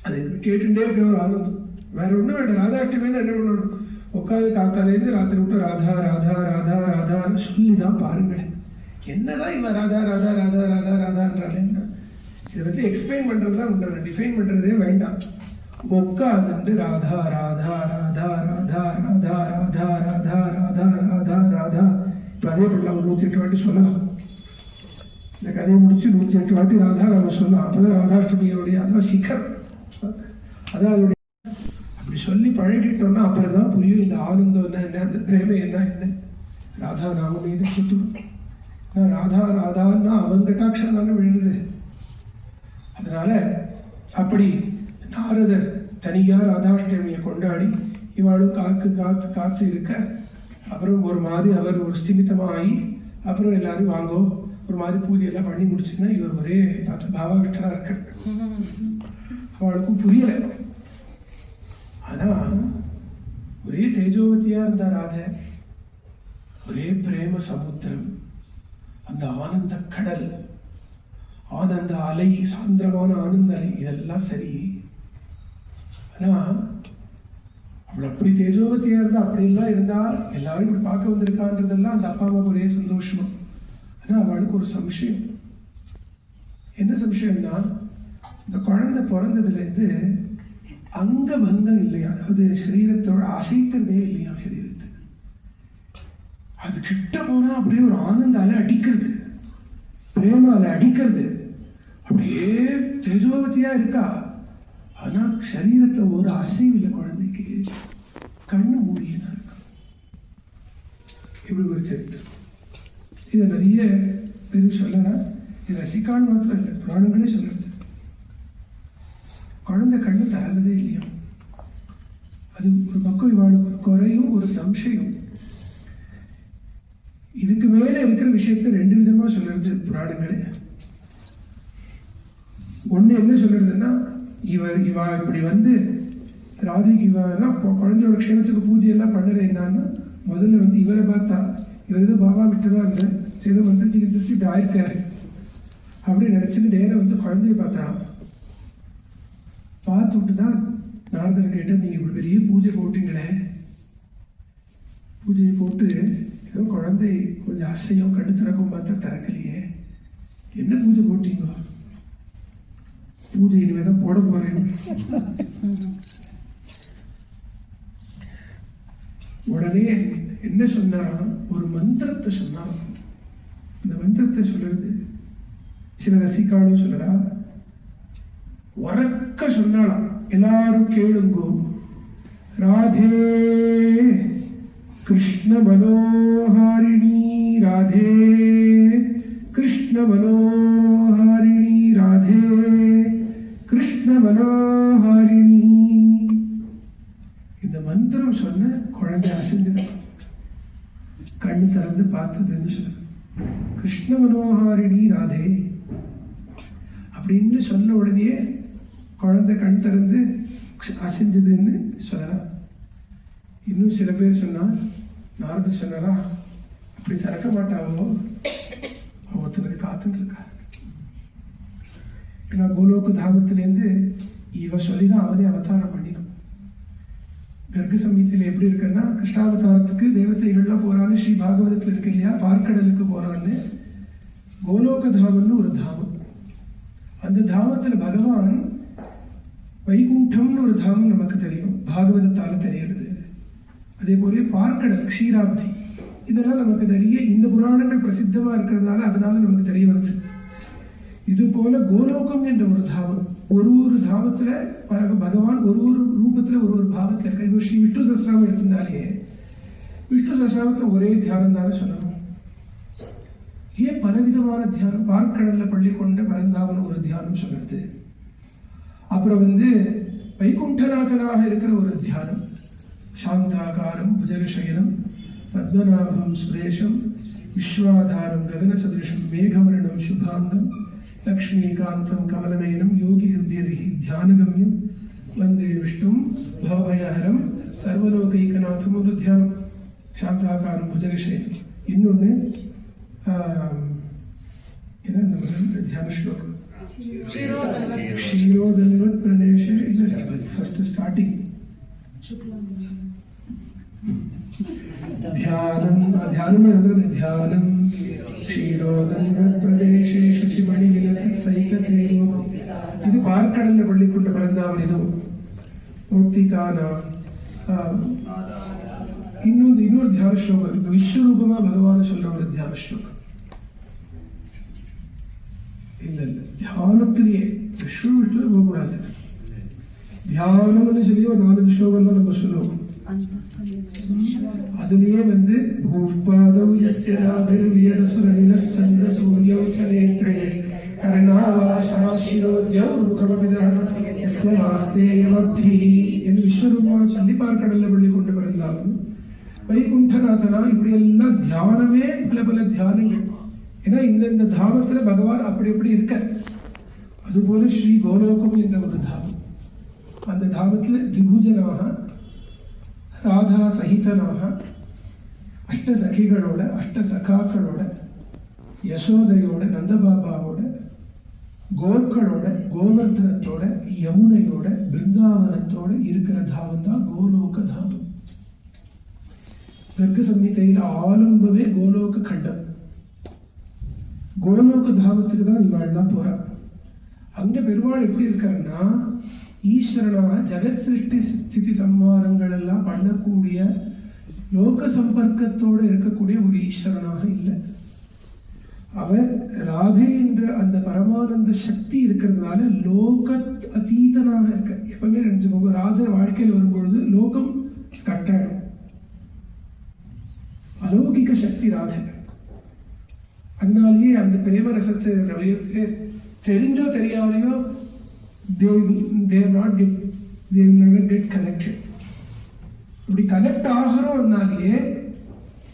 அதை கேட்டுட்டே இருக்க ஒரு ஆனந்தம். வேற ஒன்றும் வேண்டாம். ராதாஷ்டமின்னு என்ன பண்ணணும், உட்காந்து காத்தாலேருந்து ராத்திரி விட்டு ராதா ராதா ராதா ராதான்னு சொல்லிதான் பாருங்களேன். என்னதான் இவன் ராதா ராதா ராதா ராதா ராதான்றாலேன்னா இதை பற்றி எக்ஸ்பிளைன் பண்ணுறதுலாம் உண்டு, டிஃபைன் பண்ணுறதே வேண்டாம். உட்காந்து ராதா ராதா ராதா ராதா ராதா ராதா ராதா ராதா ராதா ராதா. இப்போ அதே பண்ணலாம், ஒரு 108 வாட்டி சொல்லலாம். இந்த கதையை முடிச்சு 108 வாட்டி ராதா நம்ம சொல்லலாம். அப்போதான் ராதாஷ்டமியோடைய அதான் சிக்கர், அதான் அதோடைய அப்படி சொல்லி பழகிட்டோம்னா அப்புறம் தான் புரியும் இந்த ஆனந்தம் என்ன, அந்த பிரேமை என்ன. ராதா நாம மீது சுத்தும். ராதா ராதான்னா அவன் கட்டாட்சம் தானே விழுது. அதனால அப்படி நாரதர் தனியா ராதாஷ்டமியை கொண்டாடி இவாளும் காத்து இருக்க. அப்புறம் ஒரு மாதிரி அவர் ஒரு ஸ்திமிதமாகி அப்புறம் எல்லாரும் வாங்கோ ஒரு மாதிரி பூஜையெல்லாம் பண்ணி முடிச்சுன்னா இவர் ஒரே பார்த்து பாவாவிட்டரா இருக்கார். அவளுக்கும் புரியல. ஆனா ஒரே தேஜோவதியா இருந்த ராதை, ஒரே பிரேம சமுத்திரம், அந்த ஆனந்த கடல், ஆனந்த அலை, சாந்திரமான ஆனந்த அலை, இதெல்லாம் சரி. ஆனா அவள் அப்படி தேஜோவதியா இருந்தா, அப்படியெல்லாம் இருந்தா எல்லாரும் இப்படி பார்க்க வந்திருக்கான்றதெல்லாம் அந்த அப்பா அம்மாவுக்கு ஒரே சந்தோஷமா. ஆனா அவளுக்கு ஒரு சம்சயம். என்ன சம்சயம்னா, இந்த குழந்தை பிறந்ததுலேருந்து அங்க பங்கம் இல்லையா, அதாவது சரீரத்தோட அசைக்கிறதே இல்லையா சரீரத்தை. அது கிட்ட போனா அப்படியே ஒரு ஆனந்த அலை அடிக்கிறது, பிரேம அலை அடிக்கிறது, அப்படியே தேஜோவதியா இருக்கா. ஆனா சரீரத்துல ஒரு அசைவில்லை குழந்தைக்கு, கண்ணு மூடியதான் இருக்கா. இப்படி ஒரு சரித்திரம். இதை நிறைய பேர் சொல்லலாம். இது ரசிகான் மாத்திரம் இல்லை, புராணங்களே சொல்றது. குழந்தை கண்ணு தரதே இல்லையா. அது ஒரு பக்கம் இவாளுக்கு ஒரு குறையும் ஒரு சம்சயம். இதுக்கு மேல இருக்கிற விஷயத்த ரெண்டு விதமா சொல்றது புராணங்களே. ஒண்ணு என்ன சொல்றதுன்னா, இவா இப்படி வந்து ராதைக்கு இவெல்லாம் குழந்தையோட க்ஷேமத்துக்கு பூஜை எல்லாம் பண்ணுற என்னன்னா, முதல்ல வந்து இவரை பார்த்தா, இவர் ஏதோ பாபா விட்டுதான் இருந்தேன், ஏதோ வந்துச்சு இப்படி ஆயிருக்காரு அப்படின்னு நினைச்சிட்டு நேரம் வந்து குழந்தைய பார்த்தான். பார்த்து விட்டு தான் நாரதர் கேட்ட, நீங்க இப்படி பெரிய பூஜை போட்டீங்களே, பூஜையை போட்டு ஏதோ குழந்தை கொஞ்சம் அசையும் கண்டு திறக்கும் பார்த்தா திறக்கலையே, என்ன பூஜை போட்டீங்க? பூஜை இனிமேதான் போட போறேன். உடனே என்ன சொன்னா, ஒரு மந்திரத்தை சொன்னா. இந்த மந்திரத்தை சொல்றது சில ரசிகாலும் சொல்லறா, உறக்க சொன்னாலாம், எல்லாரும் கேளுங்கோ. ராதே கிருஷ்ண மனோஹாரிணி, ராதே கிருஷ்ண மனோஹாரிணி, ராதே கிருஷ்ண மனோஹாரிணி. இந்த மந்திரம் சொன்ன குழந்தை அசைஞ்சது, கண்ணு திறந்து பார்த்ததுன்னு சொல்ல. கிருஷ்ண மனோஹாரிணி ராதே அப்படின்னு சொன்ன உடனே குழந்தை கண் திறந்து அசைஞ்சதுன்னு சொல்லலாம். இன்னும் சில பேர் சொன்னா, நாரத சொன்னாரா, அப்படி திறக்க மாட்டாவோ, ஒருத்தருக்கு காத்துட்டு இருக்கா. ஏன்னா கோலோக்கு தாபத்திலேருந்து இவ சொல்லிதான் அவனே அவதாரம் பண்ணிடும். கர்க்க சமீதியில் எப்படி இருக்குன்னா, கிருஷ்ணாவதாரத்துக்கு தேவதைகள்லாம் போறான்னு ஸ்ரீ பாகவதத்தில் இருக்கு இல்லையா, பார்க்கடலுக்கு போறான்னு. கோலோக தாமம்னு ஒரு தாமம், அந்த தாமத்துல பகவான் வைகுண்டம்னு ஒரு தாமம் நமக்கு தெரியும், பாகவதத்தால தெரிகிறது. அதே போல பார்க்கடல், க்ஷீராப்தி, இதெல்லாம் நமக்கு நிறைய இந்த புராணங்கள் பிரசித்தமா இருக்கிறதுனால அதனால நமக்கு தெரிய வருது. இது போல கோலோகம் என்ற ஒரு தாமம், ஒரு தாமத்துல பகவான் ஒரு ரூபத்துல ஒரு பாவத்துல இருக்க. இப்போ ஸ்ரீ விஷ்ணு சஹஸ்ரநாமம் எடுத்திருந்தாலே, விஷ்ணு சஹஸ்ரநாமத்துல ஒரே தியானம் தானே சொல்லணும். ஏன் பலவிதமான தியானம்? பார்க்கடல்ல பள்ளி கொண்ட பரந்தாமன் ஒரு தியானம் சொல்றது. அப்புறம் வந்து வைகுண்டநாதனாக இருக்கிற ஒரு தியானம், சாந்தாகாரம் புஜகசயனம் பத்மநாபம் சுரேஷம் விஸ்வாதாரம் ககன சதிருஷம் மேகவர்ணம் சுபாங்கம் லக்ஷ்மீகாந்தம் கமலநயனம் யோகி தியானகம்யம் வந்தே விஷ்ணும் பவபயஹரம் சர்வலோகைகநாதம் ஒரு தியானம், சாந்தாகாரம் புஜகசயனம். இன்னொன்று என்ன நம்ம தியான ஸ்லோகம், க்ஷீரோதன்வத் பிரதேஷே, ஃபர்ஸ்ட் ஸ்டார்டிங் தியானம் தியானம் க்ஷீரோதன்வத் பிரதேஷே சுச்சிமணி விலசித் சைகதேவோ. இது பார்க்கடல்ல பள்ளிக்கொண்ட பிறந்தாவன். இது மூர்த்திகானா. இன்னொரு தியான ஸ்லோகம் இருக்கு, விஸ்வரூபமா பகவான சொல்ற ஒரு தியான ஸ்லோகம். இல்ல தியானத்திலேயே விஷ்ணு போகக்கூடாது. தியானம்னு சொல்லி ஒரு 4 ஸ்லோகம்லாம் நம்ம சொல்லுவோம். அதுலயே வந்து பூபாதௌ யஸ்ய ராபிர்வியரசுரனிலஸ் சந்திர சூர்யௌ ச நேத்ரே கர்ணாவாசாசிரோஜௌ முகமவிதஹ யஸ்ய வாஸ்தேயமத்தி என்று விஸ்வரூபமா சொல்லி பார்க்கடல்ல பள்ளி கொண்டு பிறந்தாலும் வைகுண்டநாதனா. இப்படி எல்லாம் தியானமே பல தியானங்கள். ஏன்னா இந்த தாமத்துல பகவான் அப்படி எப்படி இருக்க. அதுபோல ஸ்ரீ கோலோகம் என்ற ஒரு தாமம், அந்த தாமத்தில் திபுஜனாக ராதா சகிதனாக அஷ்ட சகிகளோட அஷ்ட சகாக்களோட யசோதையோட நந்தபாபாவோட கோர்களோட கோவர்தனத்தோட யமுனையோட பிருந்தாவனத்தோட இருக்கிற தாமம் தான் கோலோக தாமம். கர்க்க சம்ஹிதையில் ஆலம்பமே கோலோக கண்டம். கோலோக தாமத்துக்கு தான் இவாள்லாம் போறா. அங்க பெருமாள் எப்படி இருக்காருன்னா ஈஸ்வரனாக ஜெகத் சிருஷ்டி ஸ்திதி சம்மாரங்கள் எல்லாம் பண்ணக்கூடிய லோக சம்பர்க்கத்தோடு இருக்கக்கூடிய ஒரு ஈஸ்வரனாக இல்லை. அவர் ராதை என்ற அந்த பரமானந்த சக்தி இருக்கிறதுனால லோக அதீதனாக இருக்க. எப்பவுமே நினைச்சுக்கோங்க, ராதை வாழ்க்கையில் வரும்பொழுது லோகம் கட்டாயம். அலௌகிக சக்தி ராதை. அதனாலேயே அந்த பிரேம ரசத்தை தெரிஞ்சோ தெரியாதையோ they will never get connected. இப்படி கனெக்ட் ஆகிறோம்னாலேயே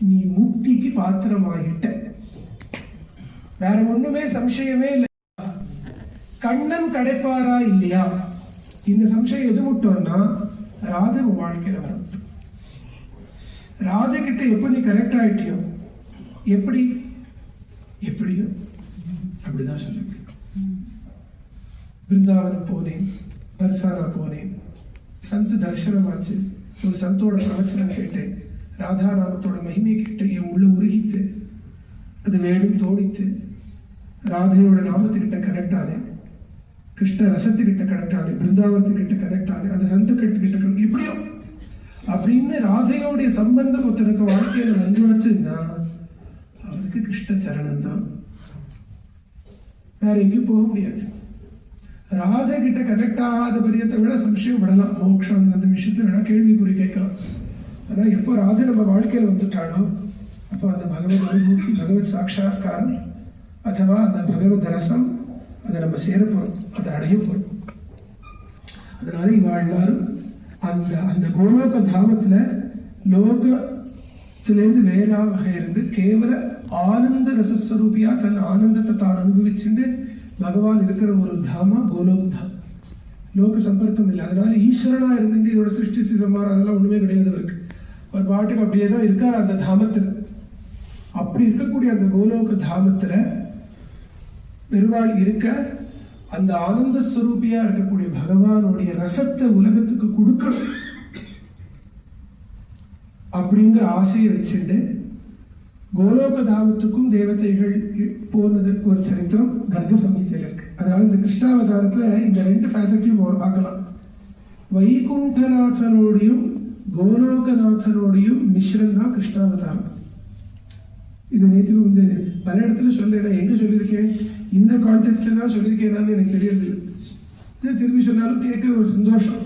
நீ முக்திக்கு பாத்திரமாகிட்ட. வேற ஒண்ணுமே சம்சயமே இல்லை. கண்ணன் கிடைப்பாரா இல்லையா, இந்த சம்சயம் எது விட்டோம்னா ராதை வாழ்க்கையில வரும். ராதை கிட்ட எப்போ நீ கனெக்ட் ஆயிட்டியோ எப்படியோ அப்படிதான் சொல்ல முடியும். பிருந்தாவனம் போனேன், பர்சானா போனேன், சந்த தர்சனமாச்சு, ஒரு சந்தோட பிரவச்சனம் கேட்டேன், ராதாராமத்தோட மகிமை கேட்டு என் உள்ள உருகித்து அது வேணும் தோணித்து ராதையோட நாமத்துக்கிட்ட கனெக்ட் ஆனேன், கிருஷ்ண ரசத்துக்கிட்ட கனெக்ட் ஆனேன், பிருந்தாவனத்துக்கிட்ட கனெக்ட் ஆனேன், அந்த சந்தக்கிட்ட எப்படியோ அப்படின்னு ராதையோடைய சம்பந்தம் ஒருத்தருக்கு வாழ்க்கையில வந்துச்சுன்னா அவருக்கு கிருஷ்ண சரணம் தான். வேற எங்கேயும் போக முடியாது. ராதை கிட்ட கனெக்ட் ஆகாத பரியத்தை விட சம்சயம் விடலாம். மோட்சம் அந்த விஷயத்தை வேணா கேள்விக்குறி கேட்கலாம். ஆனா எப்போ ராதை நம்ம வாழ்க்கையில வந்துட்டாலோ அப்போ அந்த பகவத் அனுபூதி, பகவத் சாட்சா்காரம் அதுவா அந்த பகவத் ரசம் அதை நம்ம சேர போறோம், அதை அடைய போறோம். அதனால இவா எல்லாரும் அந்த அந்த கோலோக தாமத்துல லோகத்திலேருந்து வேறாக இருந்து கேவல ஆனந்த ரசஸ்வரூபியா தன் ஆனந்தத்தை தான் அனுபவிச்சுட்டு பகவான் இருக்கிற ஒரு தாமா கோலோக தாம். லோக சம்பர்க்கம் இல்லை. அதனால ஈஸ்வரனா இருந்து இதோட சிருஷ்டி சிதமார் அதெல்லாம் ஒண்ணுமே கிடையாது அவருக்கு. ஒரு பாட்டுக்கு அப்படியே தான் இருக்கார் அந்த தாமத்துல. அப்படி இருக்கக்கூடிய அந்த கோலோக தாமத்துல பெருமாள் இருக்க அந்த ஆனந்த ஸ்வரூபியா இருக்கக்கூடிய பகவானுடைய ரசத்தை உலகத்துக்கு கொடுக்கணும் அப்படிங்கிற ஆசையை வச்சுட்டு கோலோக தாமத்துக்கும் தேவதைகள் போனது ஒரு சரித்திரம் கர்க்க சம்ஹிதையில் இருக்கு. அதனால இந்த கிருஷ்ணாவதாரத்துல இந்த ரெண்டு ஃபேசட்டையும் பார்க்கலாம். வைகுண்டநாதனோடையும் கோலோகநாதனோடையும் மிஸ்ரன் தான் கிருஷ்ணாவதாரம். இது நேற்று இந்த பல இடத்துல சொல்ல எங்க சொல்லியிருக்கேன், இந்த கான்டெக்ட்ல தான் சொல்லியிருக்கேன் எனக்கு தெரியறது. திரும்பி சொன்னாலும் கேட்கிற ஒரு சந்தோஷம்.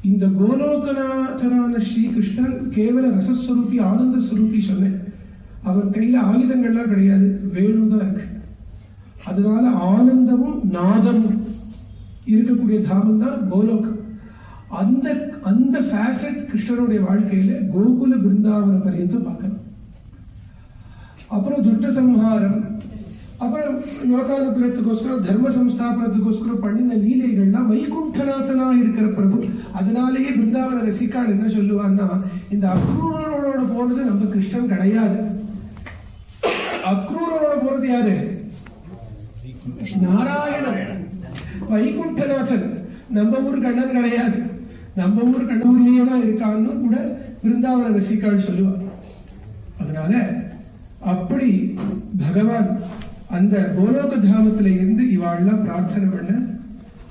இந்த கோலோகநாதனான ஸ்ரீ கிருஷ்ணன் கேவல ரசஸ்வரூபி ஆனந்த ஸ்வரூபி சொன்னேன். அவர் கையில ஆயுதங்கள்லாம் கிடையாது, வேணுதான் இருக்கு. அதனால ஆனந்தமும் நாதமும் இருக்கக்கூடிய தாமம் தான் கோலோகம். அந்த அந்த ஃபேசட் கிருஷ்ணனுடைய வாழ்க்கையில கோகுல பிருந்தாவன பரியந்தம் பார்க்கணும். அப்புறம் துஷ்ட சம்ஹாரம், அப்புறம் லோகானுகிரகத்துக்கோஸ்கரம் தர்ம சம்ஸ்தாபனத்துக்கோஸ்கரம் பண்ணின லீலைகள்லாம் வைகுண்டநாதனா இருக்கிற பிரபு. அதனாலேயே பிருந்தாவன ரசிகால் என்ன சொல்லுவான்னா, இந்த அக்ரூரரோட போனது நம்ம கிருஷ்ணன் கிடையாது. அக்ரூரரோட போறது யாரு? நாராயணன், வைகுண்டநாதன். நம்ம ஊர் கண்ணன் கிடையாது, நம்ம ஊர் கண்ணூர்லயே தான் இருக்கான்னு கூட பிருந்தாவன ரசிகால் சொல்லுவார். அதனால அப்படி பகவான் அந்த கோலோக தாமத்துல இருந்து இவாள்லாம் பிரார்த்தனை பண்ண.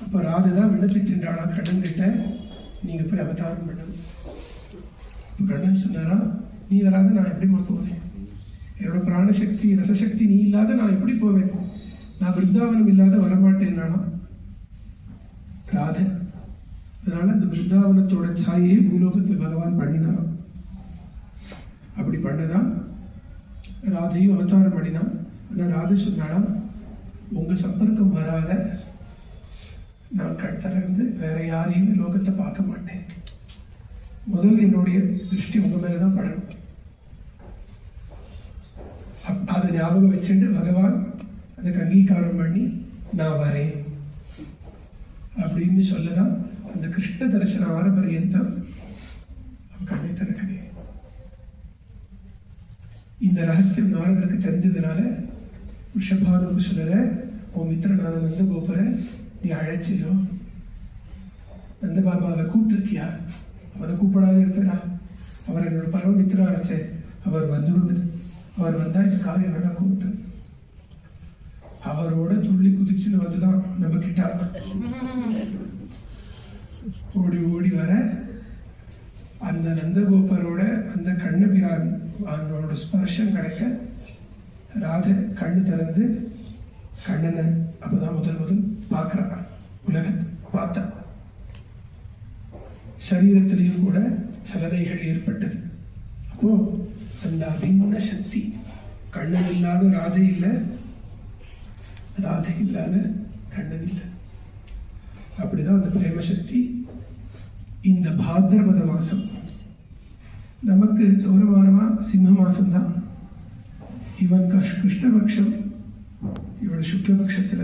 அப்ப ராதைதான் விண்ணப்பிச்சுட்டாளா கண்ணன் கிட்ட, நீங்க போய் அவதாரம் பண்ணணும். கண்ணன் சொன்னாரா, நீ வராத நான் எப்படிமா போவேன்? என்னோட பிராணசக்தி ரசசக்தி நீ இல்லாத நான் எப்படி போவேன்? நான் பிருந்தாவனம் இல்லாத வரமாட்டேன் நானா ராதை. அதனால அந்த பிருந்தாவனத்தோட சாயை பூலோகத்தில் பகவான் பண்ணினான். அப்படி பண்ணதான் ராதையும் அவதாரம் பண்ணினான். ஆனால் ராதை சொன்னாலும் உங்க சம்பர்க்கம் வராத நான் கட்டத்திலிருந்து வேற யாரையும் லோகத்தை பார்க்க மாட்டேன். முதல் என்னுடைய திருஷ்டி உங்க மேலதான் படணும். அதை ஞாபகம் வச்சுட்டு பகவான் அதுக்கு அங்கீகாரம் பண்ணி நான் வரேன் அப்படின்னு சொல்லதான் அந்த கிருஷ்ண தரிசனம் ஆர பரியந்தம் கண்ணை திறக்கவே. இந்த ரகசியம் நாரதருக்கு தெரிஞ்சதுனால ரிஷபானுக்கு சொல்லுற, உன் மித்திரனான நந்தகோபரை நீ அழைச்சியோ, நந்த பாபாவை கூப்பிட்டுருக்கியா? அவரை கூப்பிடாத இருப்பா? அவர் என்னோட பரவ மித்திரா அழைச்சே, அவர் வந்துவிடு, அவர் வந்தா இந்த காரியம் வேணா கூப்பிட்டு. அவரோட துள்ளி குதிச்சுன்னு வந்துதான் நம்ம கிட்ட ஓடி ஓடி வர அந்த நந்தகோபரோட அந்த கண்ணபிரான் அவனோட ஸ்பர்ஷம் கிடைக்க ராதை கண்ணு திறந்து கண்ணனை அப்பதான் முதல் பார்க்கிறான். உலகத்தை பார்த்தா சரீரத்திலையும் கூட சலனைகள் ஏற்பட்டது. அப்போ அந்த அபின்ன சக்தி, கண்ணன் இல்லாத ராதை இல்லை, ராதை இல்லாத கண்ணன் இல்லை. அப்படிதான் அந்த பிரேம சக்தி. இந்த பாத்ரபத மாசம் நமக்கு சௌரமானமா சிம்ம மாசம் தான். இவன் கிருஷ்ணபக்ஷம், இவன் சுக்லபக்ஷத்துல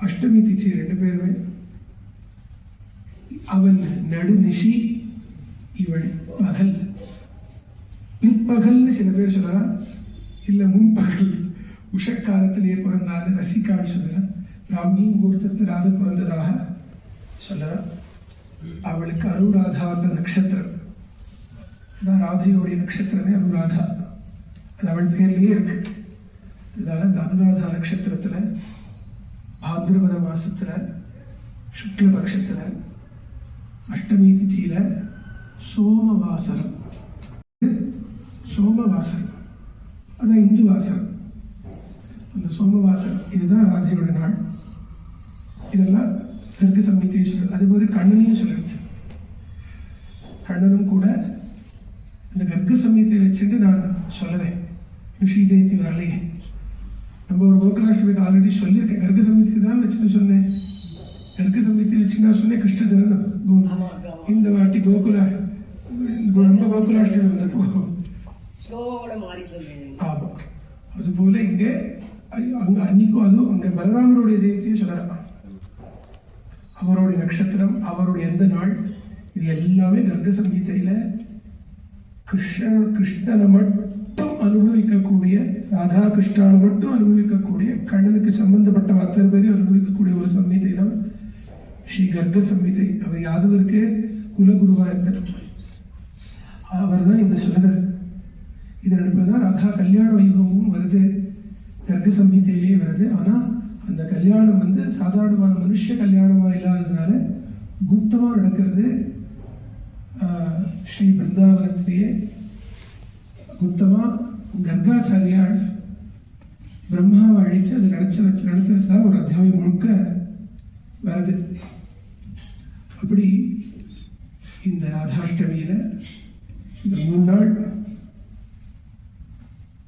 அஷ்டமி திதி 2 பேருமே. அவன் நடுநிஷி, இவள் பகல். பிற்பகல்னு சில பேர் சொல்லலாம், இல்ல முன்பகல், உஷக்காலத்திலேயே பிறந்தாலும் ரசிகான்னு சொல்லலாம். ராமி முகூர்த்தத்து ராத பிறந்ததாக சொல்லலாம். அவளுக்கு அனுராதா அந்த நட்சத்திரம் தான், ராதையோடைய நட்சத்திரமே அனுராதா, அது அவள் பேர்லயே இருக்கு. அதனால இந்த அனுராதா நட்சத்திரத்துல பாத்ரபத மாசத்துல சுக்லபக்ஷத்துல அஷ்டமி திதியில சோமவாசரம், சோமவாசரம் அதான் இந்து வாசரம். அந்த சோமவாசரம் இதுதான் ராதையோட நாள். இதெல்லாம் கர்க்க சம்ஹிதையை சொல்றது. அதே மாதிரி கண்ணனையும் சொல்லுறது. கண்ணனும் கூட இந்த கர்க்க சம்ஹிதையை வச்சுட்டு நான் சொல்லறேன், ஸ்ரீ ஜெயந்தி வரலையே. நம்ம ஒரு கோகுலாஷ்டமிக்கு ஆல்ரெடி சொல்லியிருக்கேன். கர்க்க சம்ஹிதை தான் வச்சுட்டு சொன்னேன். கர்க்க சம்ஹிதை வச்சு நான் சொன்னேன் கிருஷ்ண ஜனனம். இந்த வாட்டி ரொம்ப கோகுலாஷ்டமி வந்தப்போ ஆமா. அதுபோல இங்கே அங்க அன்னைக்கும் அதுவும் அங்க பலராமருடைய ஜெயந்தியும் சொல்லலாம். அவருடைய நட்சத்திரம், அவருடைய எந்த நாள், இது எல்லாமே கர்க்க சம்ஹிதையில கிருஷ்ணனை மட்டும் அனுபவிக்கக்கூடிய, ராதா கிருஷ்ணனை மட்டும் அனுபவிக்கக்கூடிய, கண்ணனுக்கு சம்பந்தப்பட்ட அத்தனை பேரையும் அனுபவிக்கக்கூடிய ஒரு சம்ஹிதை தான் ஸ்ரீ கர்க்க சம்ஹிதை. அவர் யாதவருக்கு குலகுருவா இருந்தார். அவர் தான் இந்த சொல்லுதல். இது நடப்பதுதான் ராதா கல்யாண வைபவமும் வருது, கர்க்க சம்ஹிதையிலேயே வருது. ஆனா அந்த கல்யாணம் சாதாரணமான மனுஷ கல்யாணமா இல்லாததுனால குப்தமா நடக்கிறது. ஸ்ரீ பிருந்தாவனத்திலேயே குப்தமா கர்காச்சாரியால் பிரம்மாவை அழிச்சு அதை நடத்துறதா ஒரு அத்தியாயம் முழுக்க வருது. அப்படி இந்த ராதாஷ்டமியில இந்த 3 நாள்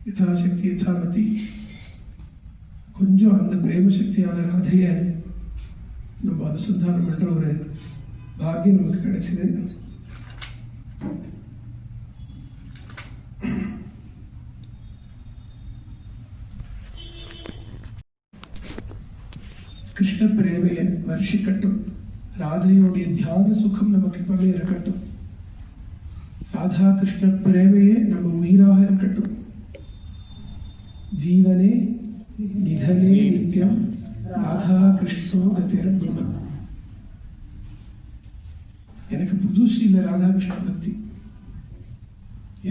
யதாசக்தி யதாமதி கொஞ்சம் அந்த பிரேம சக்தியான ராதையை நம்ம அனுசந்தானம் பண்ற ஒரு பாக்கியம் நமக்கு கிடைச்சது. கிருஷ்ண பிரேமையை வருஷிக்கட்டும். ராதையோடைய தியான சுகம் நமக்கு எப்பவே இருக்கட்டும். ராதா கிருஷ்ண பிரேமையே நம்ம உயிராக இருக்கட்டும். ஜீவனே நிதனே நித்யம் ராதா கிருஷ்ணோ கதிரத்னம். எனக்கு புதுசு இல்லை ராதா கிருஷ்ண பக்தி.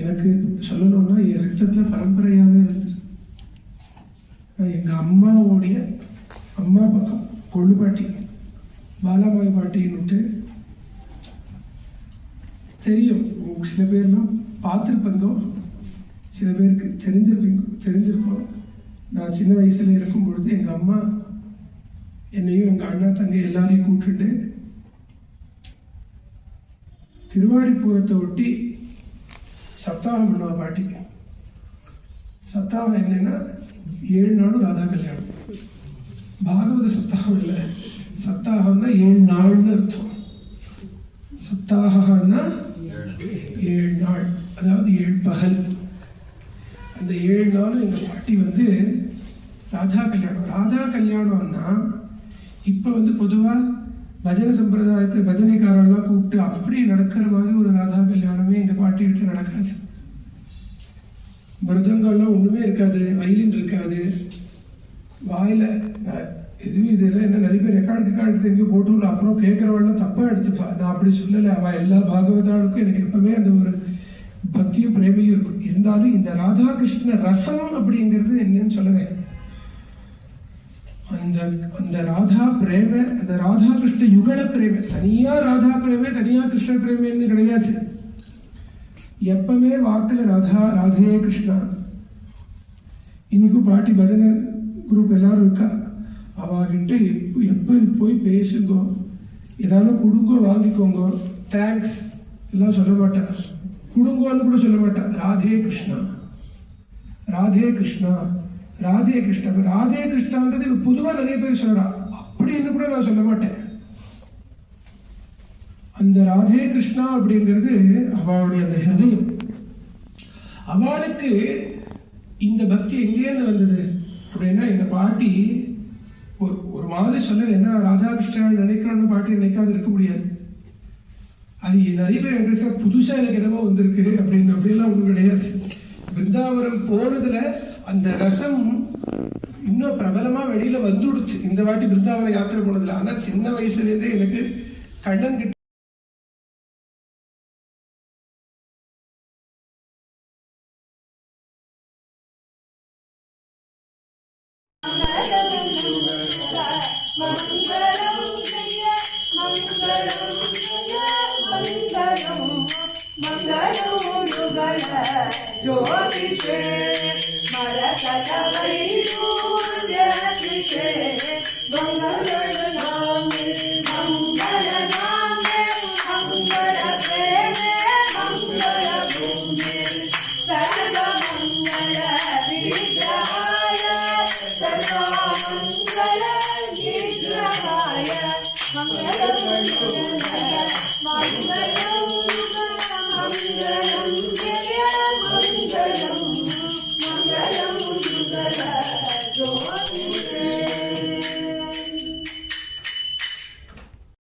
எனக்கு சொல்லணும்னா என் ரத்தத்துல பரம்பரையாவே வந்து எங்க அம்மாவுடைய அம்மா பக்கம் கொள்ளு பாட்டி பாலாமாய் பாட்டின்னு தெரியும். சில பேர்லாம் பார்த்துருப்பந்தோ, சில பேருக்கு தெரிஞ்சிருப்போம். நான் சின்ன வயசுல இருக்கும் பொழுது எங்க அம்மா என்னையும் எங்க அண்ணா தங்கை எல்லாரையும் கூப்பிட்டுட்டு திருவாடிபுரத்தை ஒட்டி சப்தாகம் பண்ணுவா பாட்டி. சப்தாகம் என்னன்னா 7 நாளும் ராதா கல்யாணம். பாகவத சப்தாகம் இல்லை, சப்தாகம்னா 7 நாள்னு அர்த்தம். சப்தாகன்னா 7 நாள், அதாவது 7 பகல். அந்த 7 நாளும் எங்க பாட்டி ராதா கல்யாணம். ராதா கல்யாணம்னா இப்போ வந்து பொதுவா பஜனை சம்பிரதாயத்தை பஜனைக்காரெல்லாம் கூப்பிட்டு அப்படி நடக்கிற மாதிரி ஒரு ராதா கல்யாணமே எங்க பாட்டி வீட்டில் நடக்காது. மிருதங்கள்லாம் ஒண்ணுமே இருக்காது, வயலின் இருக்காது, வாயில எதுவும் இதெல்லாம் என்ன நிறைய பேர் ரெக்கார்டு எடுத்து எங்கேயோ போட்டுள்ள அப்புறம் கேட்கறவெல்லாம் தப்பா எடுத்துப்பா. நான் அப்படி சொல்லலை. அவன் எல்லா பாகவதாளுக்கும் எனக்கு எப்பவுமே அந்த ஒரு பக்தியும் பிரேமையும் இருக்கும். இருந்தாலும் இந்த ராதாகிருஷ்ண ரசம் அப்படிங்கிறது என்னன்னு சொல்லுவேன். அந்த அந்த ராதா பிரேம, அந்த ராதா கிருஷ்ண யுகல பிரேம, தனியா ராதா பிரேமே தனியா கிருஷ்ண பிரேமன்னு கிடையாது. எப்பவுமே வாக்குல ராதா ராதே கிருஷ்ணா. இன்னைக்கும் பாட்டி பஜனை குரூப் எல்லாரும் இருக்கா. அவகிட்ட எப்ப போய் பேசுங்கோ, ஏதாவது கொடுங்கோ வாங்கிக்கோங்க, தேங்க்ஸ் எல்லாம் சொல்ல மாட்டேன், கொடுங்கோன்னு கூட சொல்ல மாட்டேன். ராதே கிருஷ்ணா ராதே கிருஷ்ணா ராதே கிருஷ்ணா. ராதே கிருஷ்ணான்றது பொதுவா நிறைய பேர் சொல்றா, அப்படின்னு கூட நான் சொல்ல மாட்டேன். அந்த ராதே கிருஷ்ணா அப்படிங்கிறது அவளுடைய அந்த ஹிருதயம். அவளுக்கு இந்த பக்தி எங்கேருந்து வந்தது அப்படின்னா, எங்க பாட்டி ஒரு மாதிரி சொல்ல, என்ன ராதாகிருஷ்ணன் நினைக்கணும்னு பாட்டி நினைக்காது இருக்க முடியாது. அது நிறைய பேர் எங்க புதுசா எனக்கு என்னவோ வந்திருக்கு அப்படின்னு அப்படியெல்லாம் ஒன்றும் கிடையாது. பிருந்தாவனம் போனதுல அந்த ரசம் இன்னும் பிரபலமா வெளியில வந்துடுச்சு இந்த வாட்டி பிருந்தாவன யாத்திரை போனதுல. ஆனா சின்ன வயசுல இருந்தே எனக்கு கண்ணன் கிட்ட Mangalam